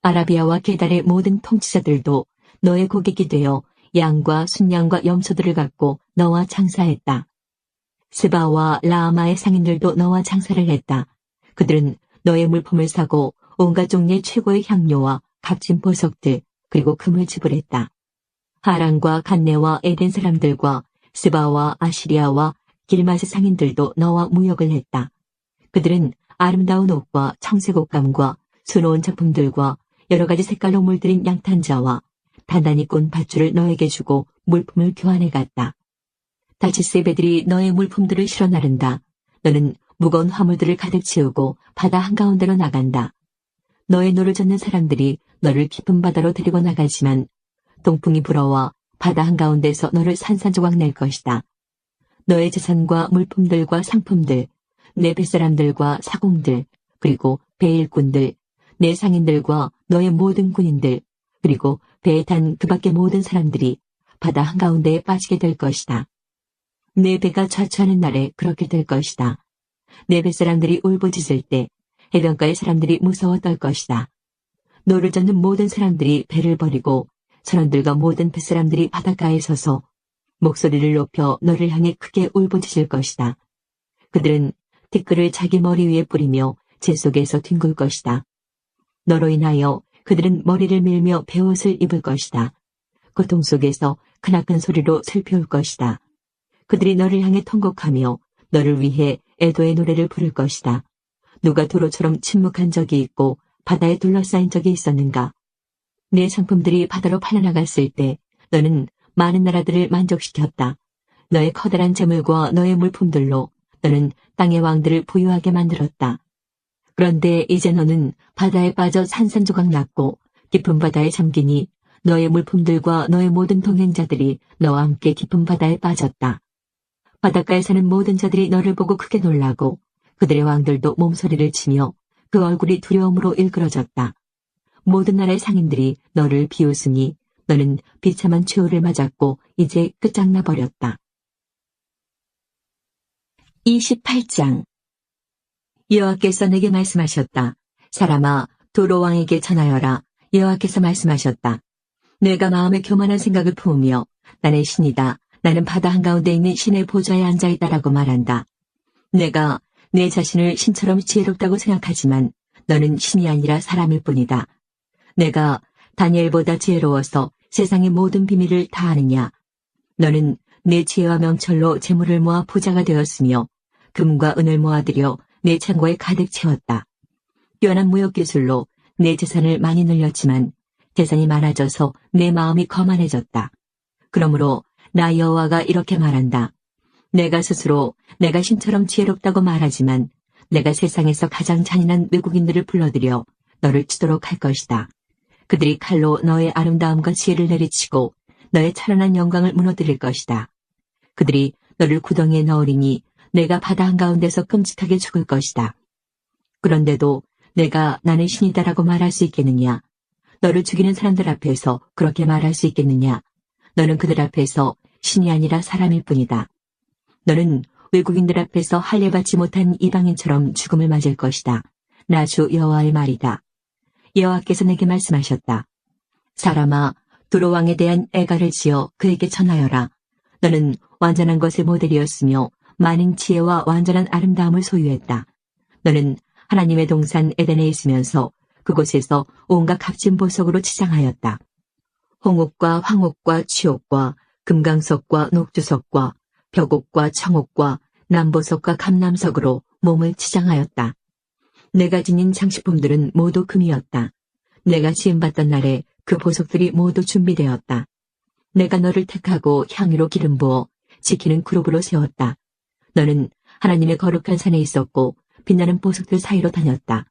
Speaker 1: 아라비아와 게달의 모든 통치자들도 너의 고객이 되어 양과 순양과 염소들을 갖고 너와 장사했다. 스바와 라아마의 상인들도 너와 장사를 했다. 그들은 너의 물품을 사고 온갖 종류의 최고의 향료와 값진 보석들 그리고 금을 지불했다. 하란과 간네와 에덴 사람들과 스바와 아시리아와 길맛의 상인들도 너와 무역을 했다. 그들은 아름다운 옷과 청색 옷감과 수놓은 작품들과 여러 가지 색깔로 물들인 양탄자와 단단히 꼰 밧줄을 너에게 주고 물품을 교환해 갔다. 다치스의 배들이 너의 물품들을 실어 나른다. 너는 무거운 화물들을 가득 채우고 바다 한가운데로 나간다. 너의 노를 젓는 사람들이 너를 깊은 바다로 데리고 나가지만 동풍이 불어와 바다 한가운데서 너를 산산조각 낼 것이다. 너의 재산과 물품들과 상품들, 내 뱃사람들과 사공들, 그리고 배 일꾼들, 내 상인들과 너의 모든 군인들, 그리고 배에 탄 그 밖의 모든 사람들이 바다 한가운데에 빠지게 될 것이다. 내 배가 좌초하는 날에 그렇게 될 것이다. 내 뱃사람들이 울부짖을 때 해변가의 사람들이 무서워 떨 것이다. 노를 젓는 모든 사람들이 배를 버리고 선원들과 모든 뱃사람들이 바닷가에 서서 목소리를 높여 너를 향해 크게 울부짖을 것이다. 그들은 티끌을 자기 머리 위에 뿌리며 재 속에서 뒹굴 것이다. 너로 인하여 그들은 머리를 밀며 베옷을 입을 것이다. 고통 속에서 크나큰 소리로 슬피 울 것이다. 그들이 너를 향해 통곡하며 너를 위해 애도의 노래를 부를 것이다. 누가 도로처럼 침묵한 적이 있고 바다에 둘러싸인 적이 있었는가? 내 상품들이 바다로 팔려나갔을 때 너는 많은 나라들을 만족시켰다. 너의 커다란 재물과 너의 물품들로 너는 땅의 왕들을 부유하게 만들었다. 그런데 이제 너는 바다에 빠져 산산조각 났고 깊은 바다에 잠기니 너의 물품들과 너의 모든 동행자들이 너와 함께 깊은 바다에 빠졌다. 바닷가에 사는 모든 자들이 너를 보고 크게 놀라고 그들의 왕들도 몸소리를 치며 그 얼굴이 두려움으로 일그러졌다. 모든 나라의 상인들이 너를 비웃으니 너는 비참한 최후를 맞았고 이제 끝장나 버렸다. 28장 여호와께서 내게 말씀하셨다. 사람아, 도로 왕에게 전하여라. 여호와께서 말씀하셨다. 내가 마음에 교만한 생각을 품으며 나는 신이다. 나는 바다 한가운데 있는 신의 보좌에 앉아있다라고 말한다. 내가 내 자신을 신처럼 지혜롭다고 생각하지만 너는 신이 아니라 사람일 뿐이다. 내가 다니엘보다 지혜로워서 세상의 모든 비밀을 다 아느냐. 너는 내 지혜와 명철로 재물을 모아 부자가 되었으며 금과 은을 모아들여 내 창고에 가득 채웠다. 뛰어난 무역 기술로 내 재산을 많이 늘렸지만 재산이 많아져서 내 마음이 거만해졌다. 그러므로 나 여호와가 이렇게 말한다. 내가 스스로 내가 신처럼 지혜롭다고 말하지만 내가 세상에서 가장 잔인한 외국인들을 불러들여 너를 치도록 할 것이다. 그들이 칼로 너의 아름다움과 지혜를 내리치고 너의 찬란한 영광을 무너뜨릴 것이다. 그들이 너를 구덩이에 넣으리니 내가 바다 한가운데서 끔찍하게 죽을 것이다. 그런데도 내가 나는 신이다라고 말할 수 있겠느냐? 너를 죽이는 사람들 앞에서 그렇게 말할 수 있겠느냐? 너는 그들 앞에서 신이 아니라 사람일 뿐이다. 너는 외국인들 앞에서 할례받지 못한 이방인처럼 죽음을 맞을 것이다. 나 주 여호와의 말이다. 여호와께서 내게 말씀하셨다. 사람아, 두로 왕에 대한 애가를 지어 그에게 전하여라. 너는 완전한 것의 모델이었으며 많은 지혜와 완전한 아름다움을 소유했다. 너는 하나님의 동산 에덴에 있으면서 그곳에서 온갖 값진 보석으로 치장하였다. 홍옥과 황옥과 취옥과 금강석과 녹주석과 벽옥과 청옥과 남보석과 감남석으로 몸을 치장하였다. 내가 지닌 장식품들은 모두 금이었다. 내가 지음받던 날에 그 보석들이 모두 준비되었다. 내가 너를 택하고 향유로 기름 부어 지키는 그룹으로 세웠다. 너는 하나님의 거룩한 산에 있었고 빛나는 보석들 사이로 다녔다.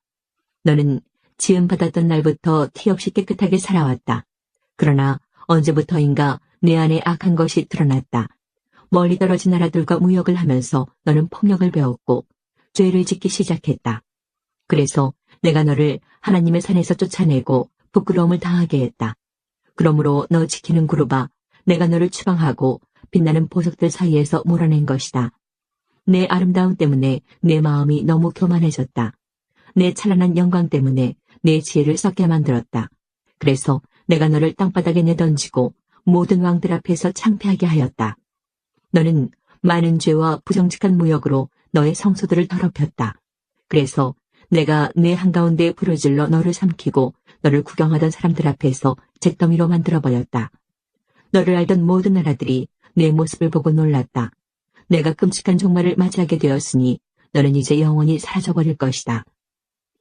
Speaker 1: 너는 지음받았던 날부터 티 없이 깨끗하게 살아왔다. 그러나 언제부터인가 내 안에 악한 것이 드러났다. 멀리 떨어진 나라들과 무역을 하면서 너는 폭력을 배웠고 죄를 짓기 시작했다. 그래서 내가 너를 하나님의 산에서 쫓아내고 부끄러움을 당하게 했다. 그러므로 너 지키는 그룹아, 내가 너를 추방하고 빛나는 보석들 사이에서 몰아낸 것이다. 내 아름다움 때문에 내 마음이 너무 교만해졌다. 내 찬란한 영광 때문에 내 지혜를 썩게 만들었다. 그래서 내가 너를 땅바닥에 내던지고 모든 왕들 앞에서 창피하게 하였다. 너는 많은 죄와 부정직한 무역으로 너의 성소들을 더럽혔다. 그래서 내가 내 한가운데 부르질러 너를 삼키고 너를 구경하던 사람들 앞에서 잿더미로 만들어버렸다. 너를 알던 모든 나라들이 내 모습을 보고 놀랐다. 내가 끔찍한 종말을 맞이하게 되었으니 너는 이제 영원히 사라져버릴 것이다.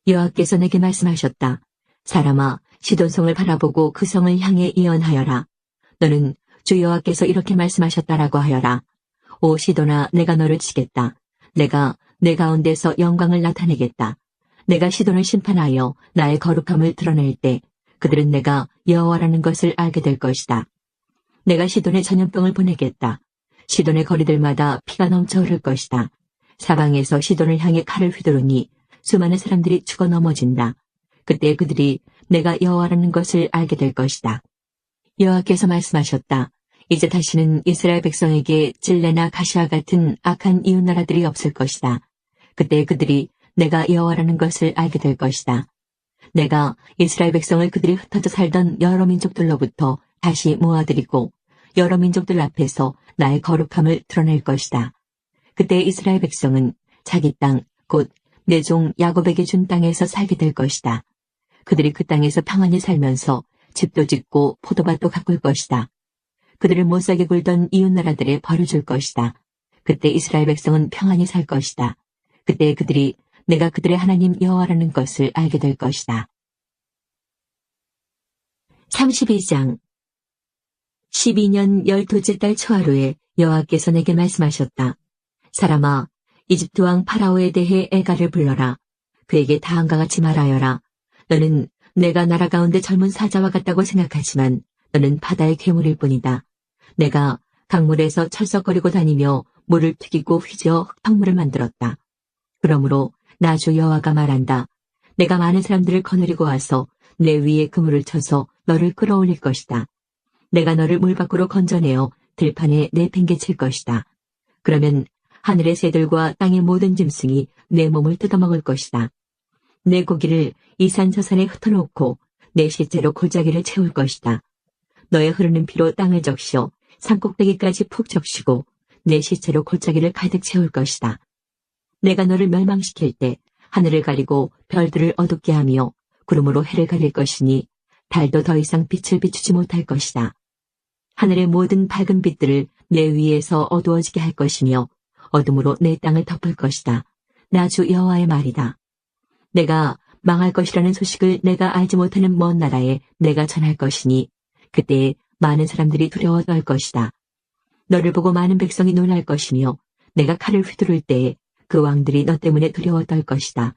Speaker 1: 여호와께서 내게 말씀하셨다. 사람아, 시돈성을 바라보고 그 성을 향해 예언하여라. 너는 주 여호와께서 이렇게 말씀하셨다라고 하여라. 오 시돈아, 내가 너를 치겠다. 내가 내 가운데서 영광을 나타내겠다. 내가 시돈을 심판하여 나의 거룩함을 드러낼 때 그들은 내가 여호와라는 것을 알게 될 것이다. 내가 시돈에 전염병을 보내겠다. 시돈의 거리들마다 피가 넘쳐 흐를 것이다. 사방에서 시돈을 향해 칼을 휘두르니 수많은 사람들이 죽어 넘어진다. 그때 그들이 내가 여호와라는 것을 알게 될 것이다. 여호와께서 말씀하셨다. 이제 다시는 이스라엘 백성에게 질레나 가시와 같은 악한 이웃나라들이 없을 것이다. 그때 그들이 내가 여호와라는 것을 알게 될 것이다. 내가 이스라엘 백성을 그들이 흩어져 살던 여러 민족들로부터 다시 모아들이고 여러 민족들 앞에서 나의 거룩함을 드러낼 것이다. 그때 이스라엘 백성은 자기 땅, 곧 내 종 야곱에게 준 땅에서 살게 될 것이다. 그들이 그 땅에서 평안히 살면서 집도 짓고 포도밭도 가꿀 것이다. 그들을 못살게 굴던 이웃나라들에 벌을 줄 것이다. 그때 이스라엘 백성은 평안히 살 것이다. 그때 그들이 내가 그들의 하나님 여호와라는 것을 알게 될 것이다. 32장 12년 12째 달 초하루에 여호와께서 내게 말씀하셨다. 사람아, 이집트 왕 파라오에 대해 애가를 불러라. 그에게 다음과 같이 말하여라. 너는 내가 나라 가운데 젊은 사자와 같다고 생각하지만 너는 바다의 괴물일 뿐이다. 내가 강물에서 철썩거리고 다니며 물을 튀기고 휘저어 흙탕물을 만들었다. 그러므로 나 주 여호와가 말한다. 내가 많은 사람들을 거느리고 와서 내 위에 그물을 쳐서 너를 끌어올릴 것이다. 내가 너를 물 밖으로 건져내어 들판에 내팽개칠 것이다. 그러면 하늘의 새들과 땅의 모든 짐승이 내 몸을 뜯어먹을 것이다. 내 고기를 이 산 저 산에 흩어놓고 내 시체로 골짜기를 채울 것이다. 너의 흐르는 피로 땅을 적셔 산꼭대기까지 푹 적시고 내 시체로 골짜기를 가득 채울 것이다. 내가 너를 멸망시킬 때 하늘을 가리고 별들을 어둡게 하며 구름으로 해를 가릴 것이니 달도 더 이상 빛을 비추지 못할 것이다. 하늘의 모든 밝은 빛들을 내 위에서 어두워지게 할 것이며 어둠으로 내 땅을 덮을 것이다. 나 주 여호와의 말이다. 내가 망할 것이라는 소식을 내가 알지 못하는 먼 나라에 내가 전할 것이니 그때에 많은 사람들이 두려워 떨 것이다. 너를 보고 많은 백성이 놀랄 것이며 내가 칼을 휘두를 때에 그 왕들이 너 때문에 두려워 떨 것이다.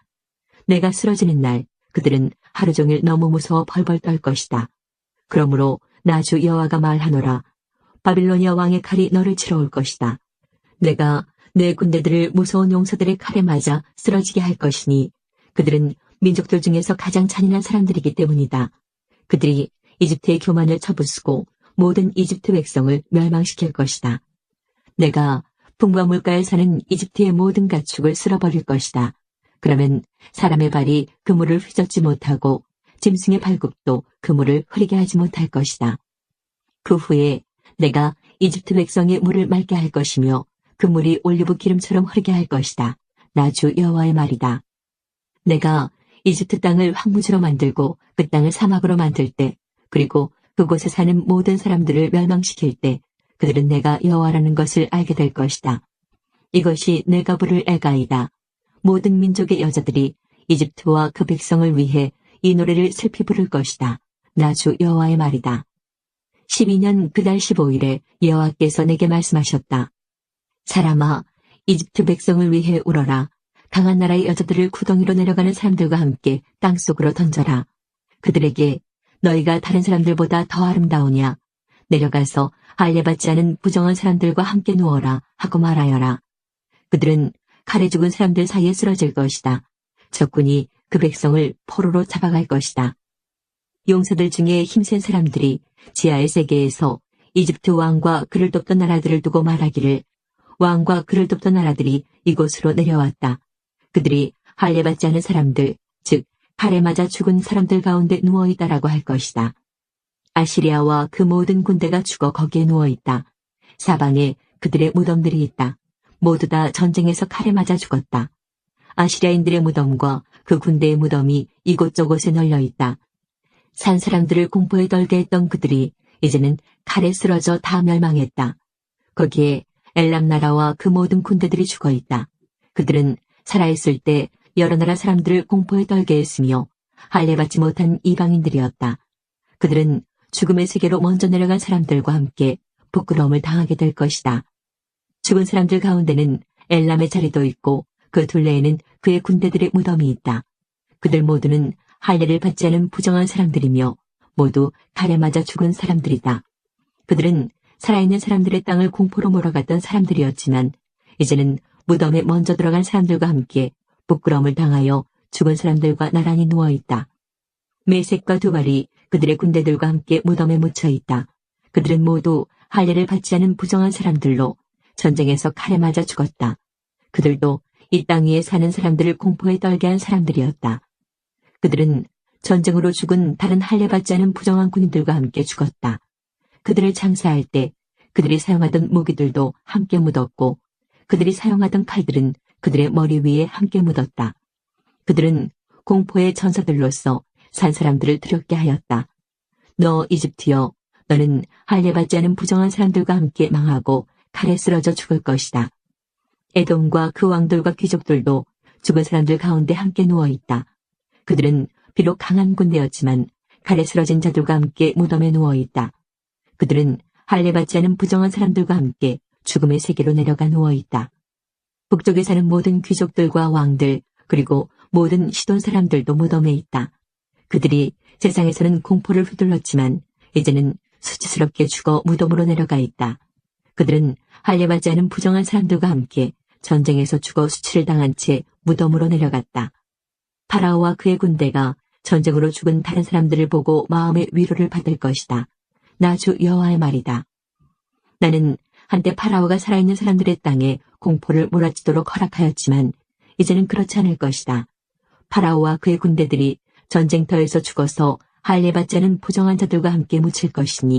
Speaker 1: 내가 쓰러지는 날 그들은 하루 종일 너무 무서워 벌벌 떨 것이다. 그러므로 나 주 여호와가 말하노라. 바빌로니아 왕의 칼이 너를 치러 올 것이다. 내가 내 군대들을 무서운 용사들의 칼에 맞아 쓰러지게 할 것이니 그들은 민족들 중에서 가장 잔인한 사람들이기 때문이다. 그들이 이집트의 교만을 쳐부수고 모든 이집트 백성을 멸망시킬 것이다. 내가 풍부한 물가에 사는 이집트의 모든 가축을 쓸어버릴 것이다. 그러면 사람의 발이 그물을 휘젓지 못하고 짐승의 발굽도 그물을 흐리게 하지 못할 것이다. 그 후에 내가 이집트 백성의 물을 맑게 할 것이며 그 물이 올리브 기름처럼 흐르게 할 것이다. 나 주 여호와의 말이다. 내가 이집트 땅을 황무지로 만들고 그 땅을 사막으로 만들 때, 그리고 그곳에 사는 모든 사람들을 멸망시킬 때 그들은 내가 여호와라는 것을 알게 될 것이다. 이것이 내가 부를 애가이다. 모든 민족의 여자들이 이집트와 그 백성을 위해 이 노래를 슬피 부를 것이다. 나 주 여호와의 말이다. 12년 그달 15일에 여호와께서 내게 말씀하셨다. 사람아, 이집트 백성을 위해 울어라. 강한 나라의 여자들을 구덩이로 내려가는 사람들과 함께 땅속으로 던져라. 그들에게 너희가 다른 사람들보다 더 아름다우냐? 내려가서 할례받지 않은 부정한 사람들과 함께 누워라 하고 말하여라. 그들은 칼에 죽은 사람들 사이에 쓰러질 것이다. 적군이 그 백성을 포로로 잡아갈 것이다. 용사들 중에 힘센 사람들이 지하의 세계에서 이집트 왕과 그를 돕던 나라들을 두고 말하기를 왕과 그를 돕던 나라들이 이곳으로 내려왔다. 그들이 할례받지 않은 사람들, 즉 칼에 맞아 죽은 사람들 가운데 누워있다라고 할 것이다. 아시리아와 그 모든 군대가 죽어 거기에 누워있다. 사방에 그들의 무덤들이 있다. 모두 다 전쟁에서 칼에 맞아 죽었다. 아시리아인들의 무덤과 그 군대의 무덤이 이곳저곳에 널려있다. 산 사람들을 공포에 떨게 했던 그들이 이제는 칼에 쓰러져 다 멸망했다. 거기에 엘람 나라와 그 모든 군대들이 죽어있다. 그들은 살아있을 때 여러 나라 사람들을 공포에 떨게 했으며 할례받지 못한 이방인들이었다. 그들은 죽음의 세계로 먼저 내려간 사람들과 함께 부끄러움을 당하게 될 것이다. 죽은 사람들 가운데는 엘람의 자리도 있고 그 둘레에는 그의 군대들의 무덤이 있다. 그들 모두는 할례를 받지 않은 부정한 사람들이며 모두 칼에 맞아 죽은 사람들이다. 그들은 살아있는 사람들의 땅을 공포로 몰아갔던 사람들이었지만 이제는 무덤에 먼저 들어간 사람들과 함께 부끄러움을 당하여 죽은 사람들과 나란히 누워있다. 메색과 두발이 그들의 군대들과 함께 무덤에 묻혀있다. 그들은 모두 할례를 받지 않은 부정한 사람들로 전쟁에서 칼에 맞아 죽었다. 그들도 이 땅 위에 사는 사람들을 공포에 떨게 한 사람들이었다. 그들은 전쟁으로 죽은 다른 할례받지 않은 부정한 군인들과 함께 죽었다. 그들을 장사할 때 그들이 사용하던 무기들도 함께 묻었고 그들이 사용하던 칼들은 그들의 머리 위에 함께 묻었다. 그들은 공포의 전사들로서 산 사람들을 두렵게 하였다. 너 이집트여, 너는 할례받지 않은 부정한 사람들과 함께 망하고 칼에 쓰러져 죽을 것이다. 에돔과 그 왕들과 귀족들도 죽은 사람들 가운데 함께 누워있다. 그들은 비록 강한 군대였지만 칼에 쓰러진 자들과 함께 무덤에 누워있다. 그들은 할례받지 않은 부정한 사람들과 함께 죽음의 세계로 내려가 누워있다. 북쪽에 사는 모든 귀족들과 왕들 그리고 모든 시돈 사람들도 무덤에 있다. 그들이 세상에서는 공포를 휘둘렀지만 이제는 수치스럽게 죽어 무덤으로 내려가 있다. 그들은 할례받지 않은 부정한 사람들과 함께 전쟁에서 죽어 수치를 당한 채 무덤으로 내려갔다. 파라오와 그의 군대가 전쟁으로 죽은 다른 사람들을 보고 마음의 위로를 받을 것이다. 나 주 여호와의 말이다. 나는 한때 파라오가 살아있는 사람들의 땅에 공포를 몰아치도록 허락하였지만 이제는 그렇지 않을 것이다. 파라오와 그의 군대들이 전쟁터에서 죽어서 할례받지 않은 부정한 자들과 함께 묻힐 것이니